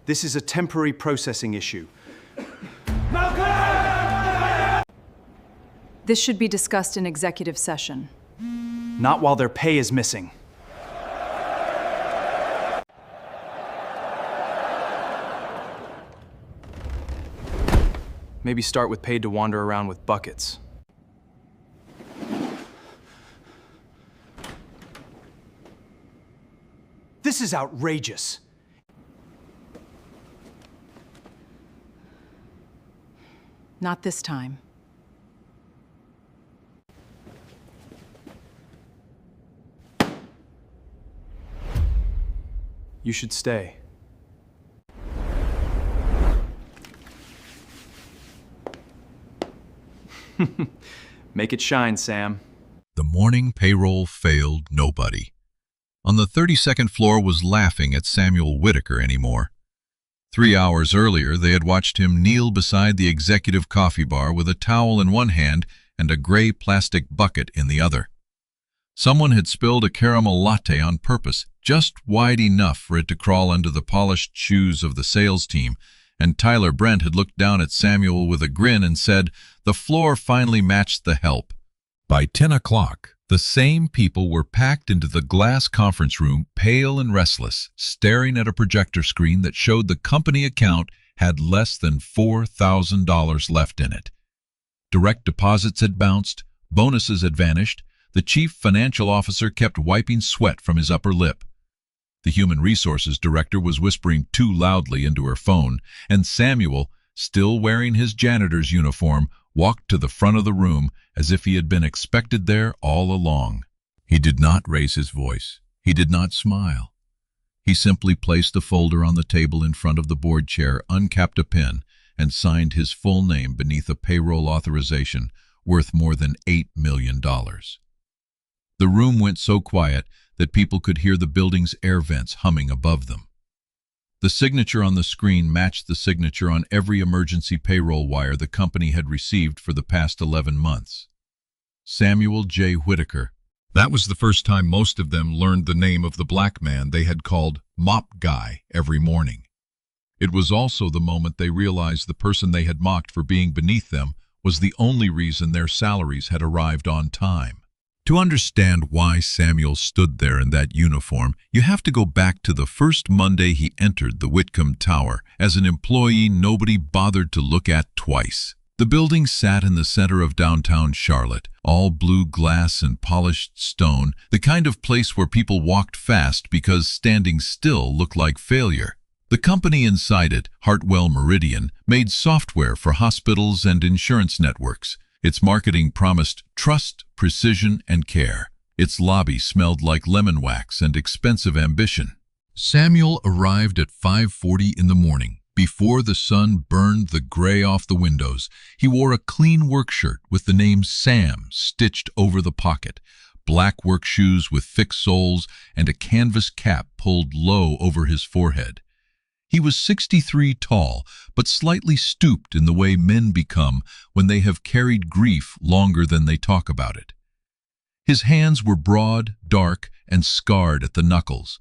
This is a temporary processing issue. This should be discussed in executive session. Not while their pay is missing. Maybe start with paid to wander around with buckets. This is outrageous. Not this time. You should stay. Make it shine, Sam. The morning payroll failed nobody. On the 32nd floor was laughing at Samuel Whitaker anymore. 3 hours earlier, they had watched him kneel beside the executive coffee bar with a towel in one hand and a gray plastic bucket in the other. Someone had spilled a caramel latte on purpose, just wide enough for it to crawl under the polished shoes of the sales team, and Tyler Brent had looked down at Samuel with a grin and said, "The floor finally matched the help." By 10 o'clock, the same people were packed into the glass conference room, pale and restless, staring at a projector screen that showed the company account had less than $4,000 left in it. Direct deposits had bounced, bonuses had vanished. The chief financial officer kept wiping sweat from his upper lip. The human resources director was whispering too loudly into her phone, and Samuel, still wearing his janitor's uniform, walked to the front of the room as if he had been expected there all along. He did not raise his voice. He did not smile. He simply placed the folder on the table in front of the board chair, uncapped a pen, and signed his full name beneath a payroll authorization worth more than $8 million. The room went so quiet that people could hear the building's air vents humming above them. The signature on the screen matched the signature on every emergency payroll wire the company had received for the past 11 months. Samuel J. Whitaker. That was the first time most of them learned the name of the black man they had called Mop Guy every morning. It was also the moment they realized the person they had mocked for being beneath them was the only reason their salaries had arrived on time. To understand why Samuel stood there in that uniform, you have to go back to the first Monday he entered the Whitcomb Tower as an employee nobody bothered to look at twice. The building sat in the center of downtown Charlotte, all blue glass and polished stone, the kind of place where people walked fast because standing still looked like failure. The company inside it, Hartwell Meridian, made software for hospitals and insurance networks. Its marketing promised trust, precision, and care. Its lobby smelled like lemon wax and expensive ambition. Samuel arrived at 5:40 in the morning. Before the sun burned the gray off the windows, he wore a clean work shirt with the name Sam stitched over the pocket, black work shoes with thick soles, and a canvas cap pulled low over his forehead. He was 63 tall, but slightly stooped in the way men become when they have carried grief longer than they talk about it. His hands were broad, dark, and scarred at the knuckles.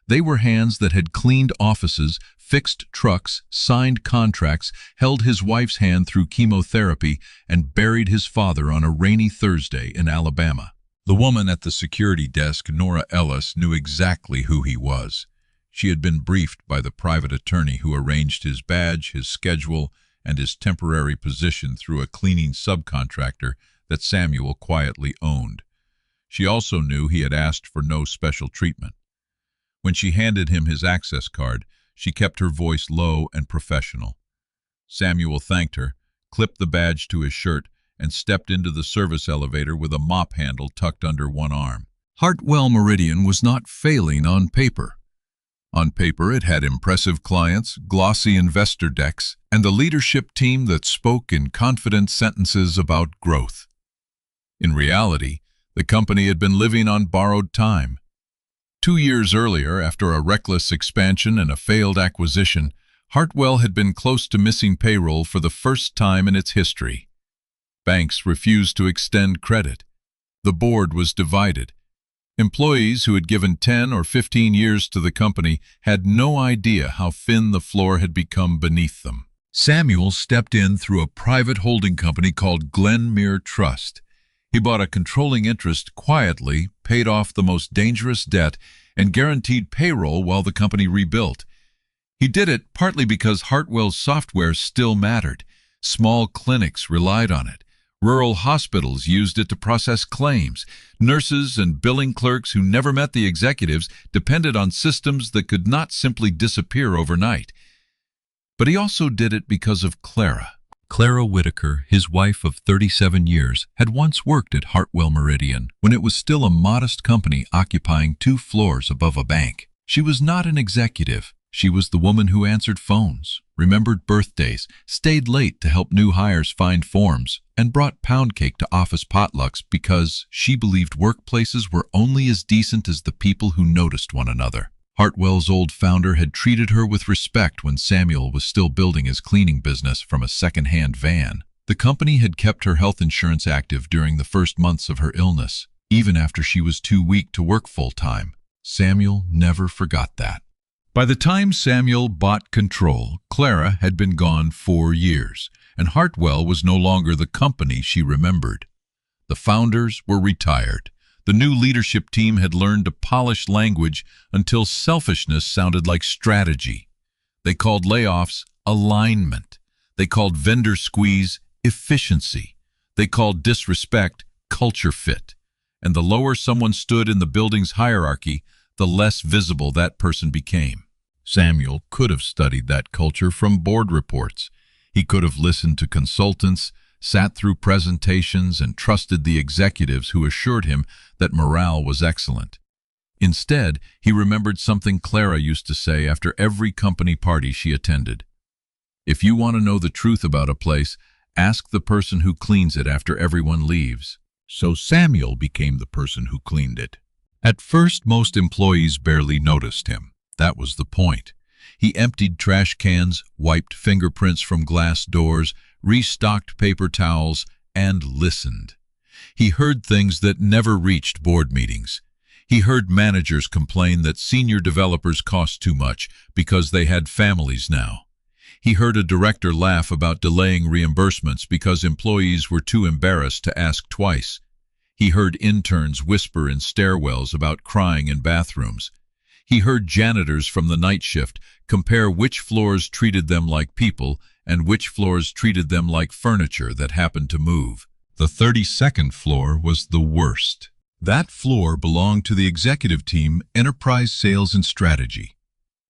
They were hands that had cleaned offices, fixed trucks, signed contracts, held his wife's hand through chemotherapy, and buried his father on a rainy Thursday in Alabama. The woman at the security desk, Nora Ellis, knew exactly who he was. She had been briefed by the private attorney who arranged his badge, his schedule, and his temporary position through a cleaning subcontractor that Samuel quietly owned. She also knew he had asked for no special treatment. When she handed him his access card, she kept her voice low and professional. Samuel thanked her, clipped the badge to his shirt, and stepped into the service elevator with a mop handle tucked under one arm. Hartwell Meridian was not failing on paper. On paper, it had impressive clients, glossy investor decks, and a leadership team that spoke in confident sentences about growth. In reality, the company had been living on borrowed time. 2 years earlier, after a reckless expansion and a failed acquisition, Hartwell had been close to missing payroll for the first time in its history. Banks refused to extend credit. The board was divided. Employees who had given 10 or 15 years to the company had no idea how thin the floor had become beneath them. Samuel stepped in through a private holding company called Glenmere Trust. He bought a controlling interest quietly, paid off the most dangerous debt, and guaranteed payroll while the company rebuilt. He did it partly because Hartwell's software still mattered. Small clinics relied on it. Rural hospitals used it to process claims. Nurses and billing clerks who never met the executives depended on systems that could not simply disappear overnight. But he also did it because of Clara. Clara Whitaker, his wife of 37 years, had once worked at Hartwell Meridian when it was still a modest company occupying 2 floors above a bank. She was not an executive. She was the woman who answered phones, remembered birthdays, stayed late to help new hires find forms, and brought pound cake to office potlucks because she believed workplaces were only as decent as the people who noticed one another. Hartwell's old founder had treated her with respect when Samuel was still building his cleaning business from a second-hand van. The company had kept her health insurance active during the first months of her illness, even after she was too weak to work full-time. Samuel never forgot that. By the time Samuel bought control, Clara had been gone 4 years, and Hartwell was no longer the company she remembered. The founders were retired. The new leadership team had learned to polish language until selfishness sounded like strategy. They called layoffs alignment. They called vendor squeeze efficiency. They called disrespect culture fit. And the lower someone stood in the building's hierarchy, the less visible that person became. Samuel could have studied that culture from board reports. He could have listened to consultants, sat through presentations, and trusted the executives who assured him that morale was excellent. Instead, he remembered something Clara used to say after every company party she attended. If you want to know the truth about a place, ask the person who cleans it after everyone leaves. So Samuel became the person who cleaned it. At first, most employees barely noticed him. That was the point. He emptied trash cans, wiped fingerprints from glass doors, restocked paper towels, and listened. He heard things that never reached board meetings. He heard managers complain that senior developers cost too much because they had families now. He heard a director laugh about delaying reimbursements because employees were too embarrassed to ask twice. He heard interns whisper in stairwells about crying in bathrooms. He heard janitors from the night shift compare which floors treated them like people and which floors treated them like furniture that happened to move. The 32nd floor was the worst. That floor belonged to the executive team, enterprise sales and strategy.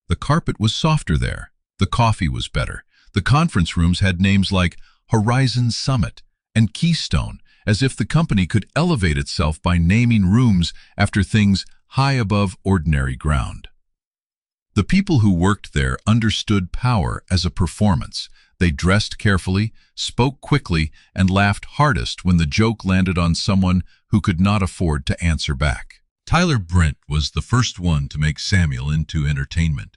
The carpet was softer there. The coffee was better. The conference rooms had names like Horizon Summit and Keystone, as if the company could elevate itself by naming rooms after things high above ordinary ground. The people who worked there understood power as a performance. They dressed carefully, spoke quickly, and laughed hardest when the joke landed on someone who could not afford to answer back. Tyler Brent was the first one to make Samuel into entertainment.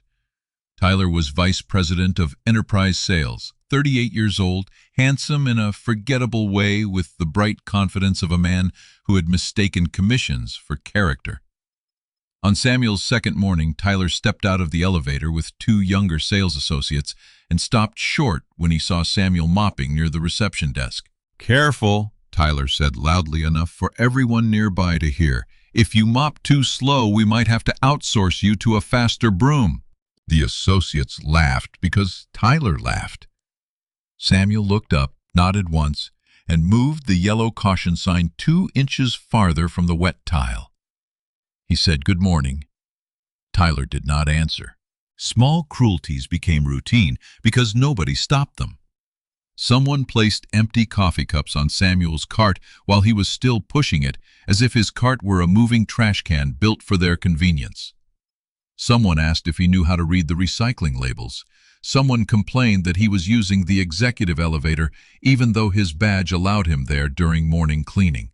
Tyler was vice president of enterprise sales, 38 years old, handsome in a forgettable way with the bright confidence of a man who had mistaken commissions for character. On Samuel's second morning, Tyler stepped out of the elevator with 2 younger sales associates and stopped short when he saw Samuel mopping near the reception desk. "Careful," Tyler said loudly enough for everyone nearby to hear. "If you mop too slow, we might have to outsource you to a faster broom." The associates laughed because Tyler laughed. Samuel looked up, nodded once, and moved the yellow caution sign 2 inches farther from the wet tile. He said, "Good morning." Tyler did not answer. Small cruelties became routine because nobody stopped them. Someone placed empty coffee cups on Samuel's cart while he was still pushing it, as if his cart were a moving trash can built for their convenience. Someone asked if he knew how to read the recycling labels. Someone complained that he was using the executive elevator even though his badge allowed him there during morning cleaning.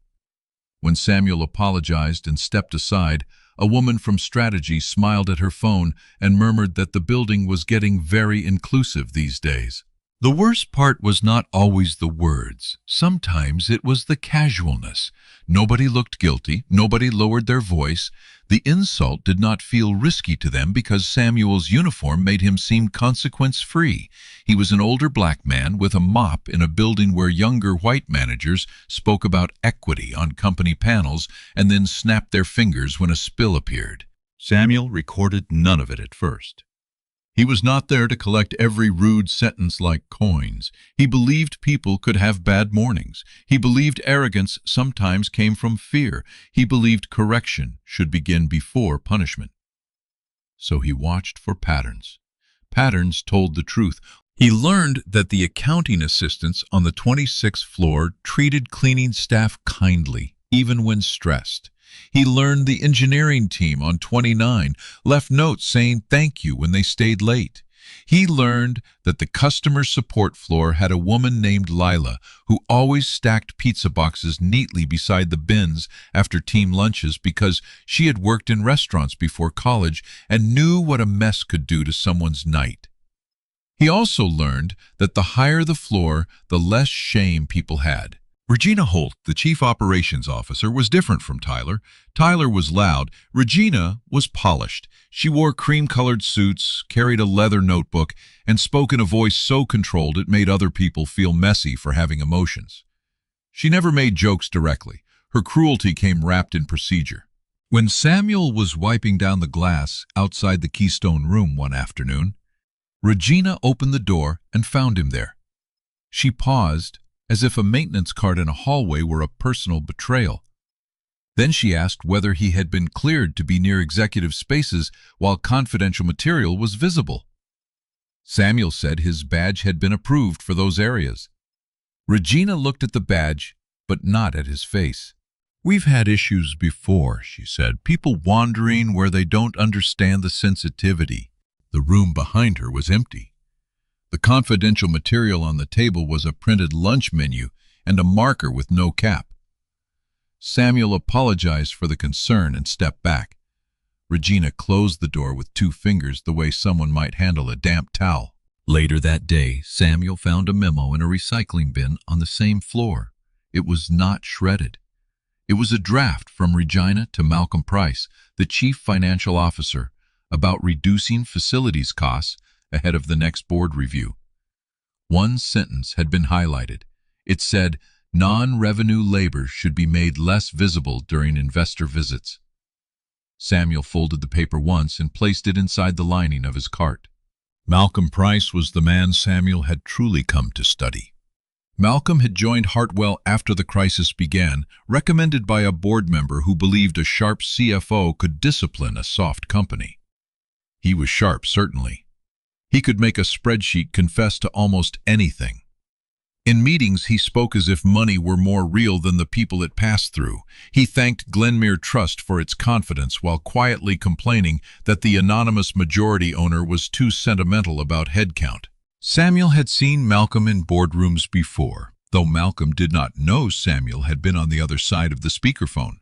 When Samuel apologized and stepped aside, a woman from strategy smiled at her phone and murmured that the building was getting very inclusive these days. The worst part was not always the words. Sometimes it was the casualness. Nobody looked guilty. Nobody lowered their voice. The insult did not feel risky to them because Samuel's uniform made him seem consequence-free. He was an older black man with a mop in a building where younger white managers spoke about equity on company panels and then snapped their fingers when a spill appeared. Samuel recorded none of it at first. He was not there to collect every rude sentence like coins. He believed people could have bad mornings. He believed arrogance sometimes came from fear. He believed correction should begin before punishment. So he watched for patterns. Patterns told the truth. He learned that the accounting assistants on the 26th floor treated cleaning staff kindly, even when stressed. He learned the engineering team on 29 left notes saying thank you when they stayed late. He learned that the customer support floor had a woman named Lila who always stacked pizza boxes neatly beside the bins after team lunches because she had worked in restaurants before college and knew what a mess could do to someone's night. He also learned that the higher the floor, the less shame people had. Regina Holt, the chief operations officer, was different from Tyler. Tyler was loud. Regina was polished. She wore cream-colored suits, carried a leather notebook, and spoke in a voice so controlled it made other people feel messy for having emotions. She never made jokes directly. Her cruelty came wrapped in procedure. When Samuel was wiping down the glass outside the Keystone room one afternoon, Regina opened the door and found him there. She paused, as if a maintenance cart in a hallway were a personal betrayal. Then she asked whether he had been cleared to be near executive spaces while confidential material was visible. Samuel said his badge had been approved for those areas. Regina looked at the badge, but not at his face. "We've had issues before," she said, "people wandering where they don't understand the sensitivity." The room behind her was empty. The confidential material on the table was a printed lunch menu and a marker with no cap. Samuel apologized for the concern and stepped back. Regina closed the door with 2 fingers the way someone might handle a damp towel. Later that day, Samuel found a memo in a recycling bin on the same floor. It was not shredded. It was a draft from Regina to Malcolm Price, the chief financial officer, about reducing facilities costs ahead of the next board review. One sentence had been highlighted. It said, "Non-revenue labor should be made less visible during investor visits." Samuel folded the paper once and placed it inside the lining of his cart. Malcolm Price was the man Samuel had truly come to study. Malcolm had joined Hartwell after the crisis began, recommended by a board member who believed a sharp CFO could discipline a soft company. He was sharp, certainly. He could make a spreadsheet confess to almost anything. In meetings, he spoke as if money were more real than the people it passed through. He thanked Glenmere Trust for its confidence while quietly complaining that the anonymous majority owner was too sentimental about headcount. Samuel had seen Malcolm in boardrooms before, though Malcolm did not know Samuel had been on the other side of the speakerphone.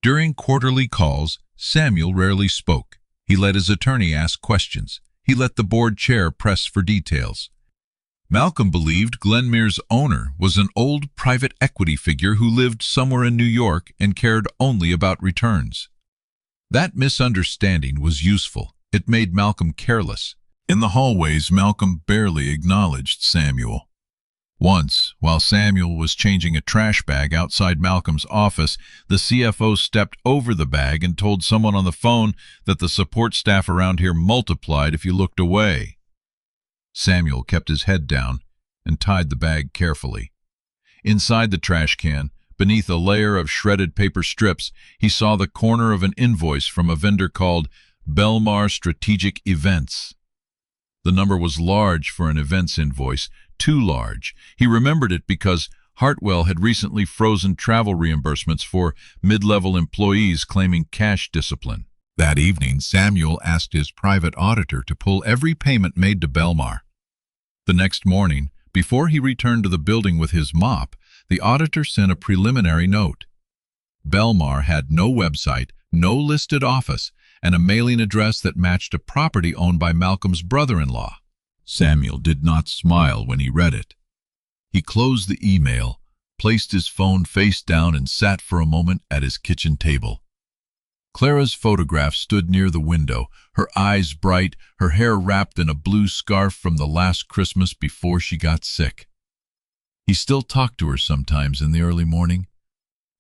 During quarterly calls, Samuel rarely spoke. He let his attorney ask questions. He let the board chair press for details. Malcolm believed Glenmere's owner was an old private equity figure who lived somewhere in New York and cared only about returns. That misunderstanding was useful. It made Malcolm careless. In the hallways, Malcolm barely acknowledged Samuel. Once, while Samuel was changing a trash bag outside Malcolm's office, the CFO stepped over the bag and told someone on the phone that the support staff around here multiplied if you looked away. Samuel kept his head down and tied the bag carefully. Inside the trash can, beneath a layer of shredded paper strips, he saw the corner of an invoice from a vendor called Belmar Strategic Events. The number was large for an events invoice, too large. He remembered it because Hartwell had recently frozen travel reimbursements for mid-level employees claiming cash discipline. That evening, Samuel asked his private auditor to pull every payment made to Belmar. The next morning, before he returned to the building with his mop, the auditor sent a preliminary note. Belmar had no website, no listed office, and a mailing address that matched a property owned by Malcolm's brother-in-law. Samuel did not smile when he read it. He closed the email, placed his phone face down, and sat for a moment at his kitchen table. Clara's photograph stood near the window, her eyes bright, her hair wrapped in a blue scarf from the last Christmas before she got sick. He still talked to her sometimes in the early morning,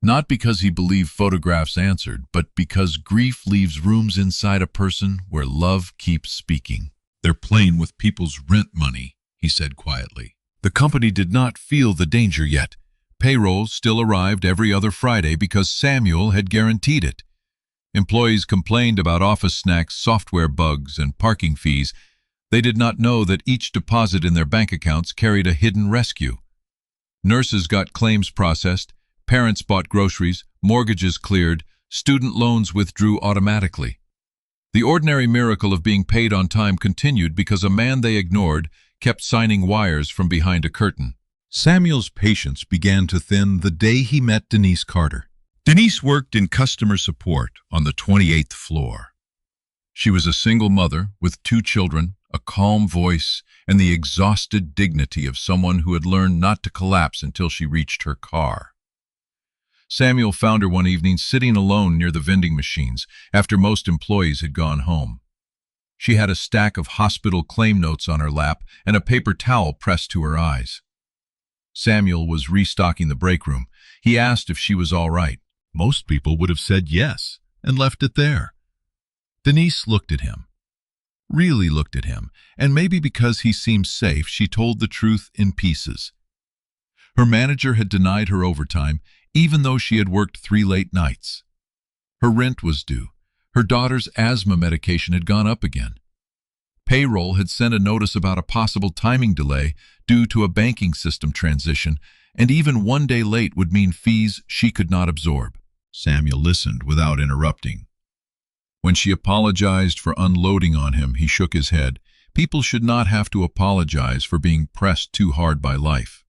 not because he believed photographs answered, but because grief leaves rooms inside a person where love keeps speaking. "They're playing with people's rent money," he said quietly. The company did not feel the danger yet. Payroll still arrived every other Friday because Samuel had guaranteed it. Employees complained about office snacks, software bugs, and parking fees. They did not know that each deposit in their bank accounts carried a hidden rescue. Nurses got claims processed, parents bought groceries, mortgages cleared, student loans withdrew automatically. The ordinary miracle of being paid on time continued because a man they ignored kept signing wires from behind a curtain. Samuel's patience began to thin the day he met Denise Carter. Denise worked in customer support on the 28th floor. She was a single mother with 2 children, a calm voice, and the exhausted dignity of someone who had learned not to collapse until she reached her car. Samuel found her one evening sitting alone near the vending machines after most employees had gone home. She had a stack of hospital claim notes on her lap and a paper towel pressed to her eyes. Samuel was restocking the break room. He asked if she was all right. Most people would have said yes and left it there. Denise looked at him, really looked at him, and maybe because he seemed safe, she told the truth in pieces. Her manager had denied her overtime, even though she had worked 3 late nights. Her rent was due. Her daughter's asthma medication had gone up again. Payroll had sent a notice about a possible timing delay due to a banking system transition, and even 1 day late would mean fees she could not absorb. Samuel listened without interrupting. When she apologized for unloading on him, he shook his head. People should not have to apologize for being pressed too hard by life.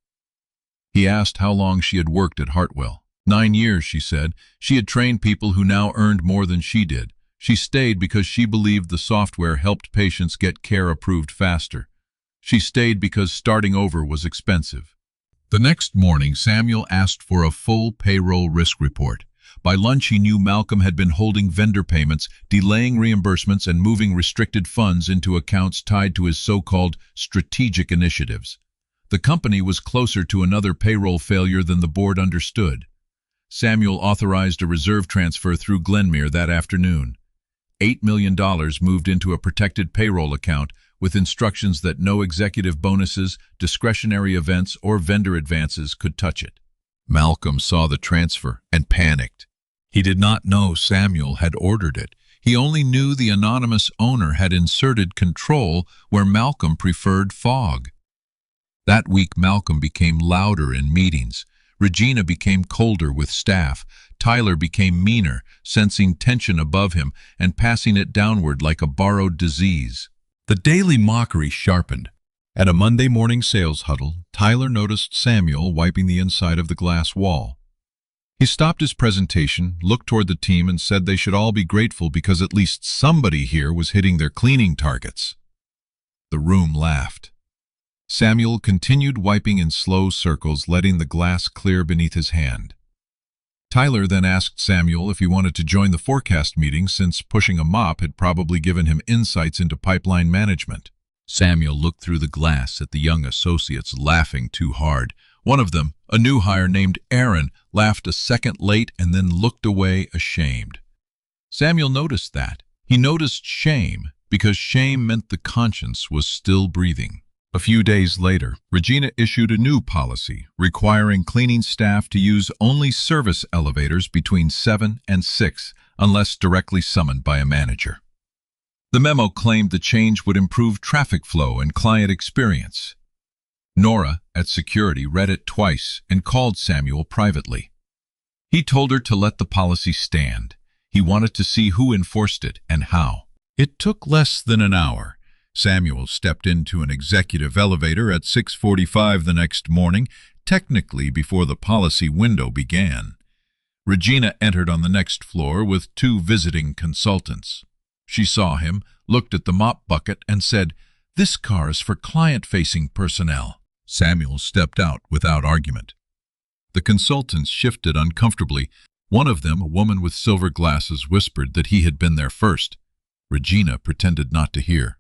He asked how long she had worked at Hartwell. 9 years, she said. She had trained people who now earned more than she did. She stayed because she believed the software helped patients get care approved faster. She stayed because starting over was expensive. The next morning, Samuel asked for a full payroll risk report. By lunch, he knew Malcolm had been holding vendor payments, delaying reimbursements, and moving restricted funds into accounts tied to his so-called strategic initiatives. The company was closer to another payroll failure than the board understood. Samuel authorized a reserve transfer through Glenmere that afternoon. $8 million moved into a protected payroll account with instructions that no executive bonuses, discretionary events, or vendor advances could touch it. Malcolm saw the transfer and panicked. He did not know Samuel had ordered it. He only knew the anonymous owner had inserted control where Malcolm preferred fog. That week, Malcolm became louder in meetings. Regina became colder with staff. Tyler became meaner, sensing tension above him and passing it downward like a borrowed disease. The daily mockery sharpened. At a Monday morning sales huddle, Tyler noticed Samuel wiping the inside of the glass wall. He stopped his presentation, looked toward the team, and said they should all be grateful because at least somebody here was hitting their cleaning targets. The room laughed. Samuel continued wiping in slow circles, letting the glass clear beneath his hand. Tyler then asked Samuel if he wanted to join the forecast meeting since pushing a mop had probably given him insights into pipeline management. Samuel looked through the glass at the young associates laughing too hard. One of them, a new hire named Aaron, laughed a second late and then looked away ashamed. Samuel noticed that. He noticed shame because shame meant the conscience was still breathing. A few days later, Regina issued a new policy requiring cleaning staff to use only service elevators between 7 and 6 unless directly summoned by a manager. The memo claimed the change would improve traffic flow and client experience. Nora, at security, read it twice and called Samuel privately. He told her to let the policy stand. He wanted to see who enforced it and how. It took less than an hour. Samuel stepped into an executive elevator at 6:45 the next morning, technically before the policy window began. Regina entered on the next floor with 2 visiting consultants. She saw him, looked at the mop bucket, and said, This car is for client-facing personnel." Samuel stepped out without argument. The consultants shifted uncomfortably. One of them, a woman with silver glasses, whispered that he had been there first. Regina pretended not to hear.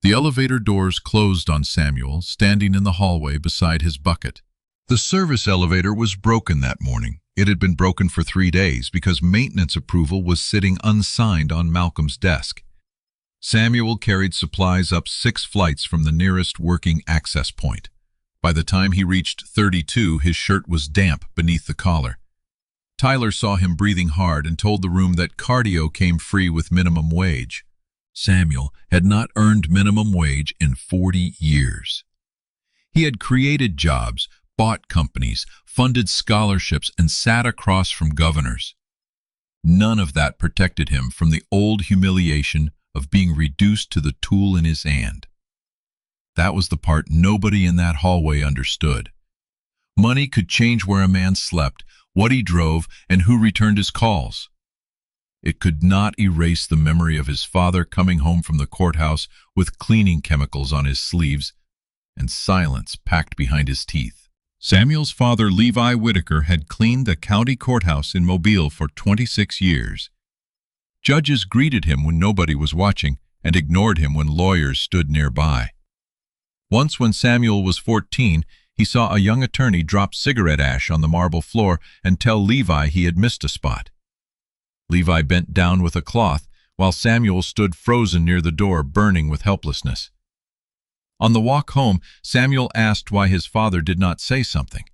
The elevator doors closed on Samuel, standing in the hallway beside his bucket. The service elevator was broken that morning. It had been broken for 3 days because maintenance approval was sitting unsigned on Malcolm's desk. Samuel carried supplies up 6 flights from the nearest working access point. By the time he reached 32, his shirt was damp beneath the collar. Tyler saw him breathing hard and told the room that cardio came free with minimum wage. Samuel had not earned minimum wage in 40 years. He had created jobs, bought companies, funded scholarships, and sat across from governors. None of that protected him from the old humiliation of being reduced to the tool in his hand. That was the part nobody in that hallway understood. Money could change where a man slept, what he drove, and who returned his calls. It could not erase the memory of his father coming home from the courthouse with cleaning chemicals on his sleeves and silence packed behind his teeth. Samuel's father, Levi Whitaker, had cleaned the county courthouse in Mobile for 26 years. Judges greeted him when nobody was watching and ignored him when lawyers stood nearby. Once when Samuel was 14, he saw a young attorney drop cigarette ash on the marble floor and tell Levi he had missed a spot. Levi bent down with a cloth, while Samuel stood frozen near the door, burning with helplessness. On the walk home, Samuel asked why his father did not say something.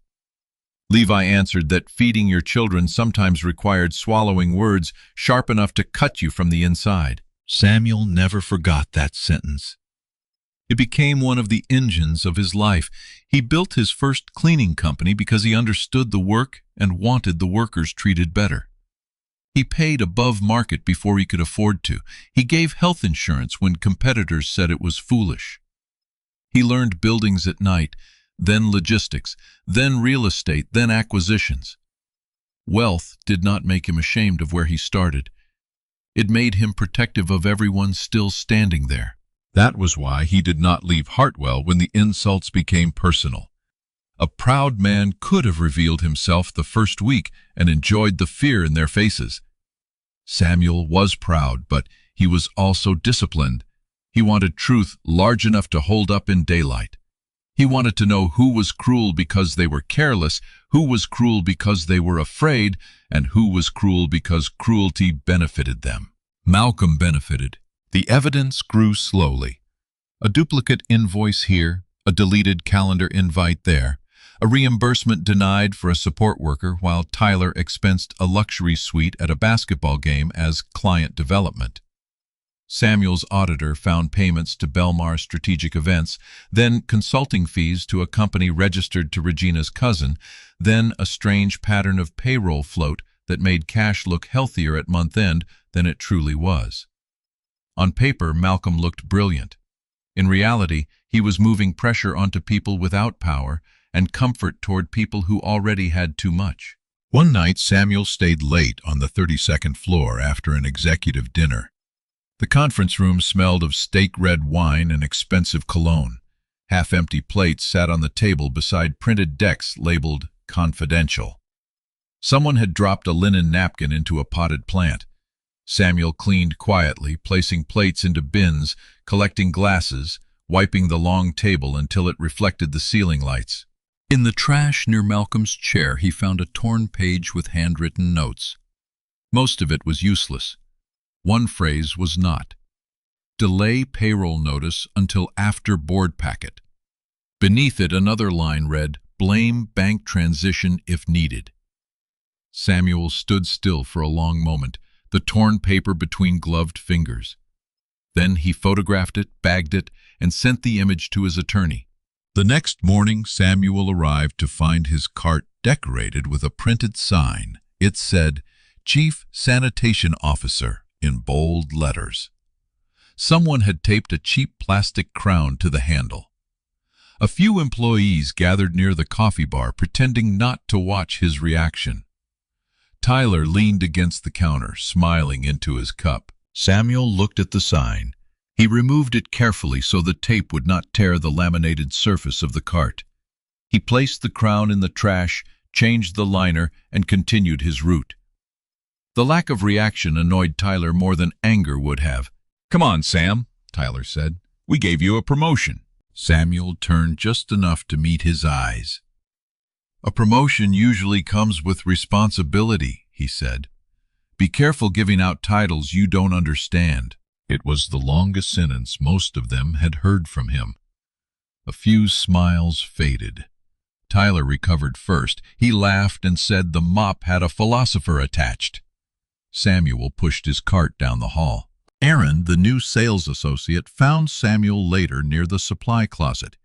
Levi answered that feeding your children sometimes required swallowing words sharp enough to cut you from the inside. Samuel never forgot that sentence. It became one of the engines of his life. He built his first cleaning company because he understood the work and wanted the workers treated better. He paid above market before he could afford to. He gave health insurance when competitors said it was foolish. He learned buildings at night, then logistics, then real estate, then acquisitions. Wealth did not make him ashamed of where he started. It made him protective of everyone still standing there. That was why he did not leave Hartwell when the insults became personal. A proud man could have revealed himself the first week and enjoyed the fear in their faces. Samuel was proud, but he was also disciplined. He wanted truth large enough to hold up in daylight. He wanted to know who was cruel because they were careless, who was cruel because they were afraid, and who was cruel because cruelty benefited them. Malcolm benefited. The evidence grew slowly. A duplicate invoice here, a deleted calendar invite there, a reimbursement denied for a support worker while Tyler expensed a luxury suite at a basketball game as client development. Samuel's auditor found payments to Belmar Strategic Events, then consulting fees to a company registered to Regina's cousin, then a strange pattern of payroll float that made cash look healthier at month end than it truly was. On paper, Malcolm looked brilliant. In reality, he was moving pressure onto people without power and comfort toward people who already had too much. One night, Samuel stayed late on the 32nd floor after an executive dinner. The conference room smelled of steak-red wine and expensive cologne. Half-empty plates sat on the table beside printed decks labeled "Confidential." Someone had dropped a linen napkin into a potted plant. Samuel cleaned quietly, placing plates into bins, collecting glasses, wiping the long table until it reflected the ceiling lights. In the trash near Malcolm's chair, he found a torn page with handwritten notes. Most of it was useless. One phrase was not. Delay payroll notice until after board packet. Beneath it, another line read, "Blame bank transition if needed." Samuel stood still for a long moment, the torn paper between gloved fingers. Then he photographed it, bagged it, and sent the image to his attorney. The next morning, Samuel arrived to find his cart decorated with a printed sign. It said, "Chief Sanitation Officer," in bold letters. Someone had taped a cheap plastic crown to the handle. A few employees gathered near the coffee bar, pretending not to watch his reaction. Tyler leaned against the counter, smiling into his cup. Samuel looked at the sign. He removed it carefully so the tape would not tear the laminated surface of the cart. He placed the crown in the trash, changed the liner, and continued his route. The lack of reaction annoyed Tyler more than anger would have. "Come on, Sam," Tyler said. "We gave you a promotion." Samuel turned just enough to meet his eyes. "A promotion usually comes with responsibility," he said. "Be careful giving out titles you don't understand." It was the longest sentence most of them had heard from him. A few smiles faded. Tyler recovered first. He laughed and said the mop had a philosopher attached. Samuel pushed his cart down the hall. Aaron, the new sales associate, found Samuel later near the supply closet.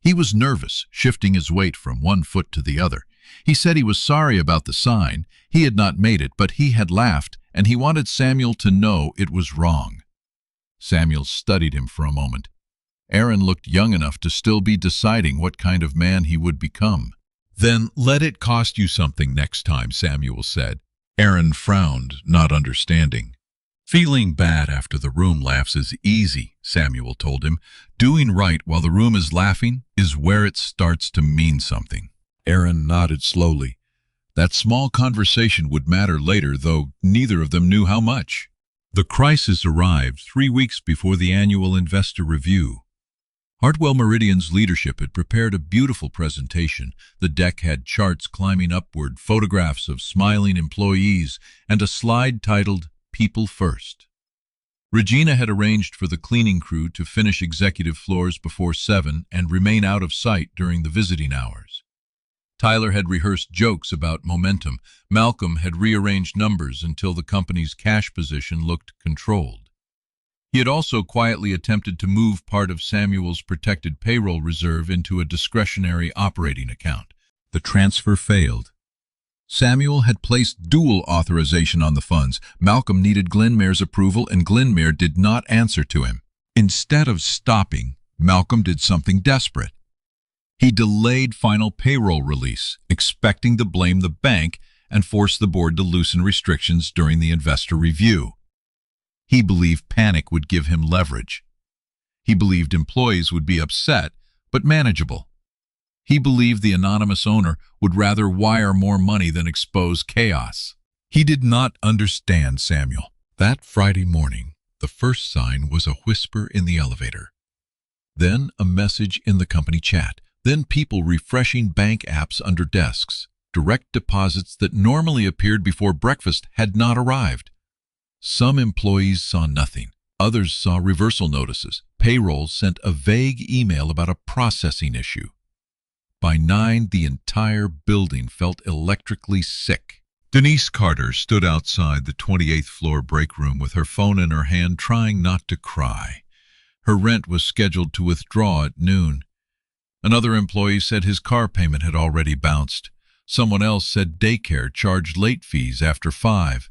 He was nervous, shifting his weight from one foot to the other. He said he was sorry about the sign. He had not made it, but he had laughed, and he wanted Samuel to know it was wrong. Samuel studied him for a moment. Aaron looked young enough to still be deciding what kind of man he would become. "Then let it cost you something next time," Samuel said. Aaron frowned, not understanding. "Feeling bad after the room laughs is easy," Samuel told him. "Doing right while the room is laughing is where it starts to mean something." Aaron nodded slowly. That small conversation would matter later, though neither of them knew how much. The crisis arrived 3 weeks before the annual investor review. Hartwell Meridian's leadership had prepared a beautiful presentation. The deck had charts climbing upward, photographs of smiling employees, and a slide titled "People First." Regina had arranged for the cleaning crew to finish executive floors before 7 and remain out of sight during the visiting hours. Tyler had rehearsed jokes about momentum. Malcolm had rearranged numbers until the company's cash position looked controlled. He had also quietly attempted to move part of Samuel's protected payroll reserve into a discretionary operating account. The transfer failed. Samuel had placed dual authorization on the funds. Malcolm needed Glenmare's approval, and Glenmare did not answer to him. Instead of stopping, Malcolm did something desperate. He delayed final payroll release, expecting to blame the bank and force the board to loosen restrictions during the investor review. He believed panic would give him leverage. He believed employees would be upset, but manageable. He believed the anonymous owner would rather wire more money than expose chaos. He did not understand Samuel. That Friday morning, the first sign was a whisper in the elevator. Then a message in the company chat. Then people refreshing bank apps under desks. Direct deposits that normally appeared before breakfast had not arrived. Some employees saw nothing. Others saw reversal notices. Payroll sent a vague email about a processing issue. By 9, the entire building felt electrically sick. Denise Carter stood outside the 28th floor break room with her phone in her hand, trying not to cry. Her rent was scheduled to withdraw at noon. Another employee said his car payment had already bounced. Someone else said daycare charged late fees after 5.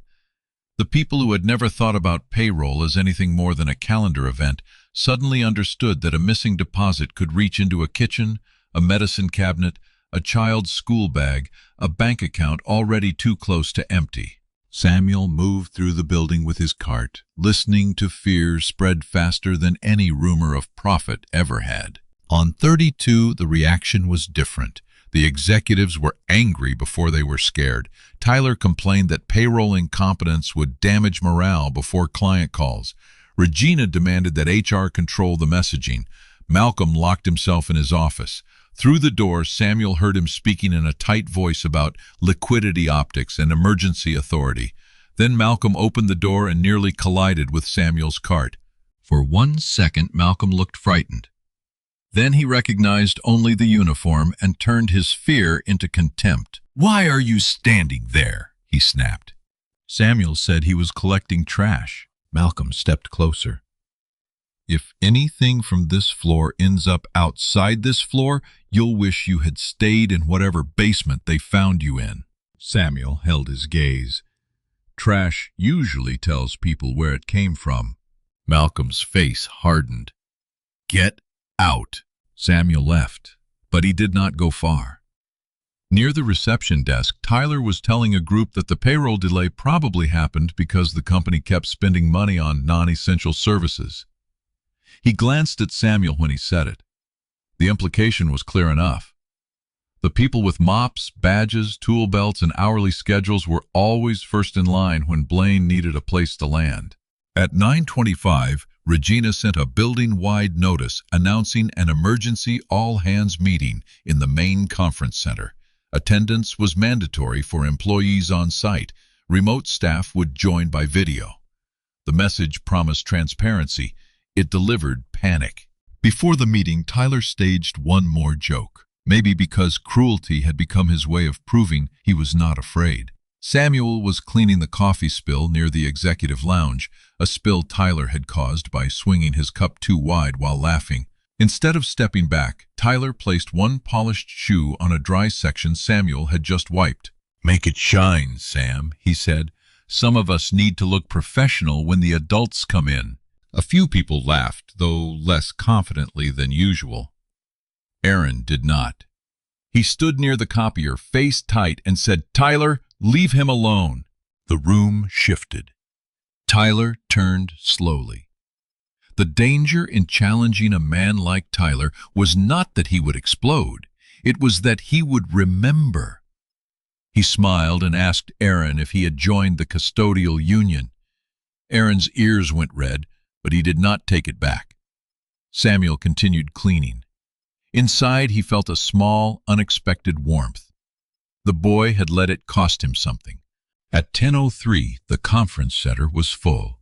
The people who had never thought about payroll as anything more than a calendar event suddenly understood that a missing deposit could reach into a kitchen, a medicine cabinet, a child's school bag, a bank account already too close to empty. Samuel moved through the building with his cart, listening to fear spread faster than any rumor of profit ever had. On 32, the reaction was different. The executives were angry before they were scared. Tyler complained that payroll incompetence would damage morale before client calls. Regina demanded that HR control the messaging. Malcolm locked himself in his office. Through the door, Samuel heard him speaking in a tight voice about liquidity optics and emergency authority. Then Malcolm opened the door and nearly collided with Samuel's cart. For 1 second, Malcolm looked frightened. Then he recognized only the uniform and turned his fear into contempt. "Why are you standing there?" he snapped. Samuel said he was collecting trash. Malcolm stepped closer. "If anything from this floor ends up outside this floor, you'll wish you had stayed in whatever basement they found you in." Samuel held his gaze. Trash usually tells people where it came from. Malcolm's face hardened. "Get out." Samuel left, but he did not go far. Near the reception desk, Tyler was telling a group that the payroll delay probably happened because the company kept spending money on non-essential services. He glanced at Samuel when he said it. The implication was clear enough. The people with mops, badges, tool belts, and hourly schedules were always first in line when Blaine needed a place to land. At 9:25, Regina sent a building-wide notice announcing an emergency all-hands meeting in the main conference center. Attendance was mandatory for employees on site. Remote staff would join by video. The message promised transparency. It delivered panic. Before the meeting, Tyler staged one more joke. Maybe because cruelty had become his way of proving he was not afraid. Samuel was cleaning the coffee spill near the executive lounge, a spill Tyler had caused by swinging his cup too wide while laughing. Instead of stepping back, Tyler placed one polished shoe on a dry section Samuel had just wiped. "Make it shine, Sam," he said. "Some of us need to look professional when the adults come in." A few people laughed, though less confidently than usual. Aaron did not. He stood near the copier, face tight, and said, "Tyler, leave him alone." The room shifted. Tyler turned slowly. The danger in challenging a man like Tyler was not that he would explode. It was that he would remember. He smiled and asked Aaron if he had joined the custodial union. Aaron's ears went red, but he did not take it back. Samuel continued cleaning. Inside, he felt a small, unexpected warmth. The boy had let it cost him something. At 10:03, the conference center was full.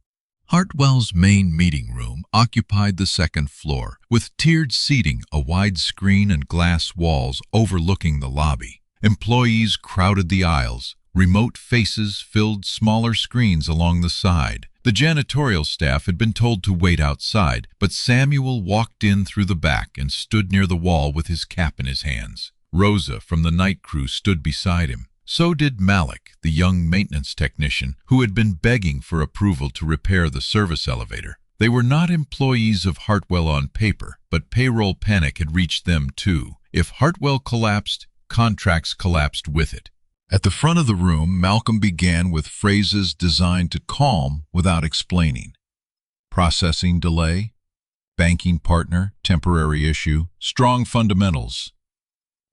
Hartwell's main meeting room occupied the second floor, with tiered seating, a wide screen, and glass walls overlooking the lobby. Employees crowded the aisles. Remote faces filled smaller screens along the side. The janitorial staff had been told to wait outside, but Samuel walked in through the back and stood near the wall with his cap in his hands. Rosa from the night crew stood beside him. So did Malik, the young maintenance technician, who had been begging for approval to repair the service elevator. They were not employees of Hartwell on paper, but payroll panic had reached them too. If Hartwell collapsed, contracts collapsed with it. At the front of the room, Malcolm began with phrases designed to calm without explaining. Processing delay, banking partner, temporary issue, strong fundamentals.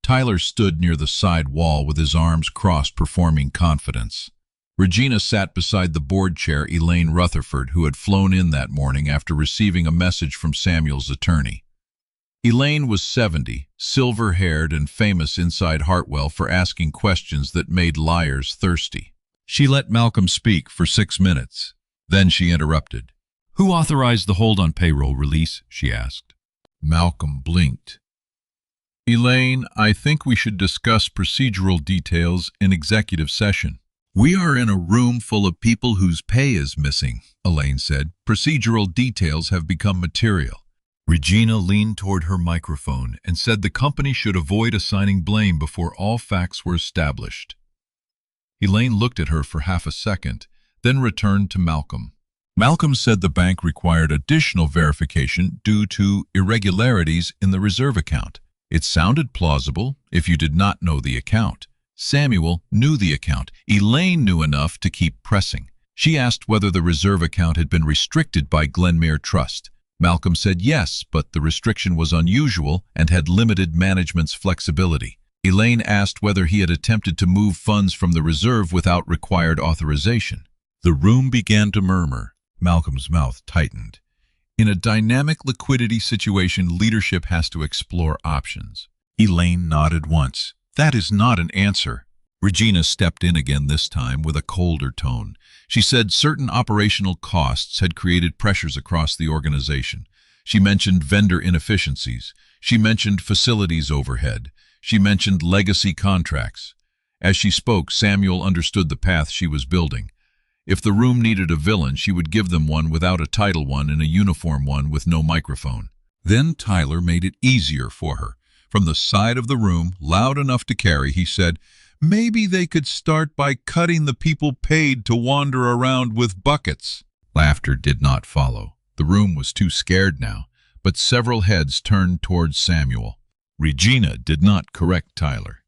Tyler stood near the side wall with his arms crossed, performing confidence. Regina sat beside the board chair Elaine Rutherford, who had flown in that morning after receiving a message from Samuel's attorney. Elaine was 70, silver-haired and famous inside Hartwell for asking questions that made liars thirsty. She let Malcolm speak for 6 minutes. Then she interrupted. "Who authorized the hold on payroll release?" she asked. Malcolm blinked. "Elaine, I think we should discuss procedural details in executive session." "We are in a room full of people whose pay is missing," Elaine said. "Procedural details have become material." Regina leaned toward her microphone and said the company should avoid assigning blame before all facts were established. Elaine looked at her for half a second, then returned to Malcolm. Malcolm said the bank required additional verification due to irregularities in the reserve account. It sounded plausible if you did not know the account. Samuel knew the account. Elaine knew enough to keep pressing. She asked whether the reserve account had been restricted by Glenmere Trust. Malcolm said yes, but the restriction was unusual and had limited management's flexibility. Elaine asked whether he had attempted to move funds from the reserve without required authorization. The room began to murmur. Malcolm's mouth tightened. In a dynamic liquidity situation, leadership has to explore options. Elaine nodded once. "That is not an answer." Regina stepped in again this time with a colder tone. She said certain operational costs had created pressures across the organization. She mentioned vendor inefficiencies. She mentioned facilities overhead. She mentioned legacy contracts. As she spoke, Samuel understood the path she was building. If the room needed a villain, she would give them one without a title one and a uniform one with no microphone. Then Tyler made it easier for her. From the side of the room, loud enough to carry, he said, "Maybe they could start by cutting the people paid to wander around with buckets." Laughter did not follow. The room was too scared now, but several heads turned towards Samuel. Regina did not correct Tyler.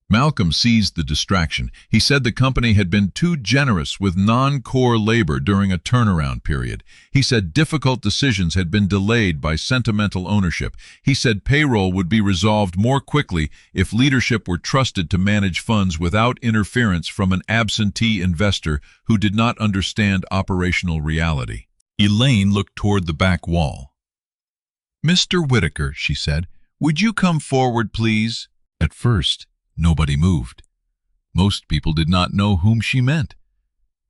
Malcolm seized the distraction. He said the company had been too generous with non-core labor during a turnaround period. He said difficult decisions had been delayed by sentimental ownership. He said payroll would be resolved more quickly if leadership were trusted to manage funds without interference from an absentee investor who did not understand operational reality. Elaine looked toward the back wall. "Mr. Whitaker," she said, "would you come forward, please?" At first, nobody moved. Most people did not know whom she meant.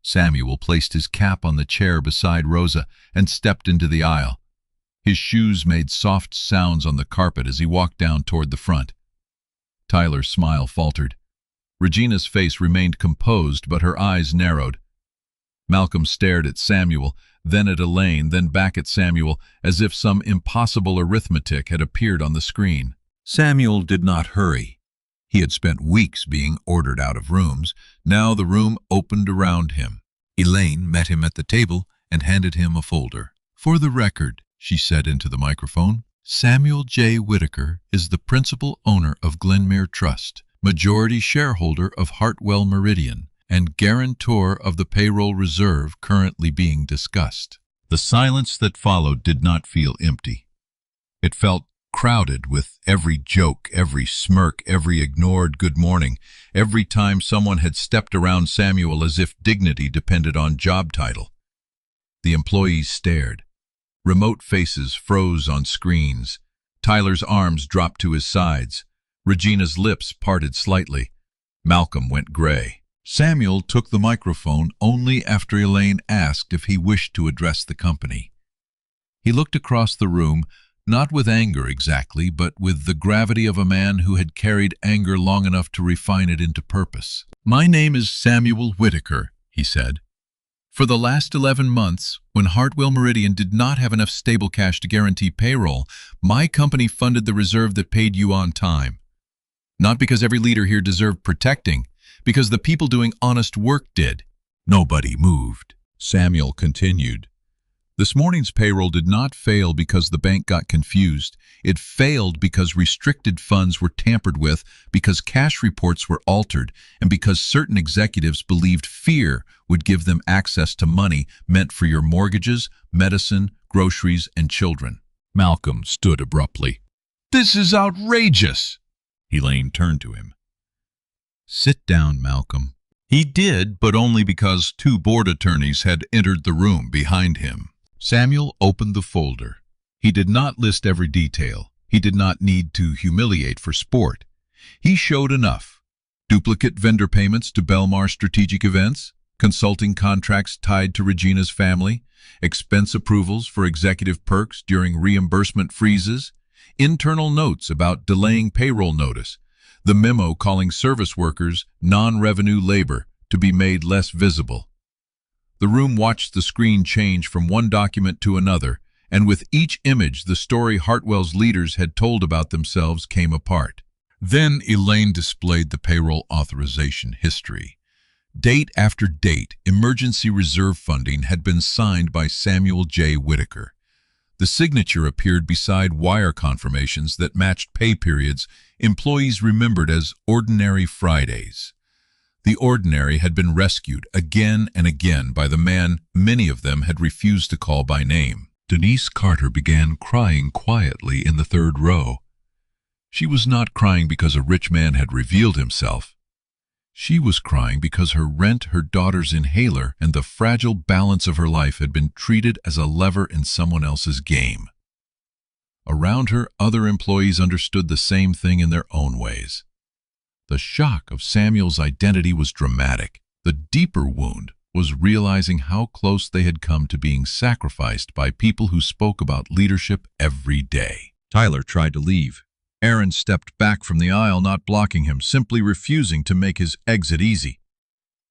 Samuel placed his cap on the chair beside Rosa and stepped into the aisle. His shoes made soft sounds on the carpet as he walked down toward the front. Tyler's smile faltered. Regina's face remained composed, but her eyes narrowed. Malcolm stared at Samuel, then at Elaine, then back at Samuel, as if some impossible arithmetic had appeared on the screen. Samuel did not hurry. He had spent weeks being ordered out of rooms. Now the room opened around him. Elaine met him at the table and handed him a folder. "For the record," she said into the microphone, "Samuel J. Whitaker is the principal owner of Glenmere Trust, majority shareholder of Hartwell Meridian, and guarantor of the payroll reserve currently being discussed." The silence that followed did not feel empty. It felt crowded with every joke, every smirk, every ignored good morning, every time someone had stepped around Samuel as if dignity depended on job title. The employees stared. Remote faces froze on screens. Tyler's arms dropped to his sides. Regina's lips parted slightly. Malcolm went gray. Samuel took the microphone only after Elaine asked if he wished to address the company. He looked across the room, not with anger exactly, but with the gravity of a man who had carried anger long enough to refine it into purpose. "My name is Samuel Whitaker," he said. "For the last 11 months, when Hartwell Meridian did not have enough stable cash to guarantee payroll, my company funded the reserve that paid you on time. Not because every leader here deserved protecting, because the people doing honest work did." Nobody moved. Samuel continued. "This morning's payroll did not fail because the bank got confused. It failed because restricted funds were tampered with, because cash reports were altered, and because certain executives believed fear would give them access to money meant for your mortgages, medicine, groceries, and children." Malcolm stood abruptly. "This is outrageous!" Elaine turned to him. "Sit down, Malcolm." He did, but only because 2 board attorneys had entered the room behind him. Samuel opened the folder. He did not list every detail. He did not need to humiliate for sport. He showed enough. Duplicate vendor payments to Belmar Strategic Events, consulting contracts tied to Regina's family, expense approvals for executive perks during reimbursement freezes, internal notes about delaying payroll notice, the memo calling service workers non-revenue labor to be made less visible. The room watched the screen change from one document to another, and with each image the story Hartwell's leaders had told about themselves came apart. Then Elaine displayed the payroll authorization history. Date after date, emergency reserve funding had been signed by Samuel J. Whitaker. The signature appeared beside wire confirmations that matched pay periods employees remembered as ordinary Fridays. The ordinary had been rescued again and again by the man many of them had refused to call by name. Denise Carter began crying quietly in the 3rd row. She was not crying because a rich man had revealed himself. She was crying because her rent, her daughter's inhaler, and the fragile balance of her life had been treated as a lever in someone else's game. Around her, other employees understood the same thing in their own ways. The shock of Samuel's identity was dramatic. The deeper wound was realizing how close they had come to being sacrificed by people who spoke about leadership every day. Tyler tried to leave. Aaron stepped back from the aisle, not blocking him, simply refusing to make his exit easy.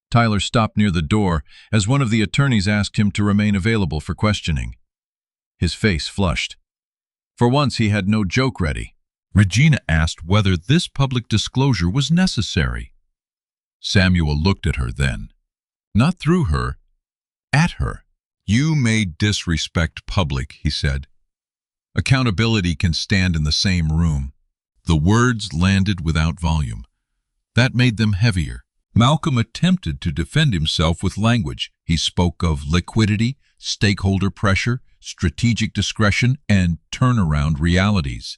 Tyler stopped near the door as one of the attorneys asked him to remain available for questioning. His face flushed. For once, he had no joke ready. Regina asked whether this public disclosure was necessary. Samuel looked at her then. Not through her, at her. "You made disrespect public," he said. "Accountability can stand in the same room." The words landed without volume. That made them heavier. Malcolm attempted to defend himself with language. He spoke of liquidity, stakeholder pressure, strategic discretion, and turnaround realities.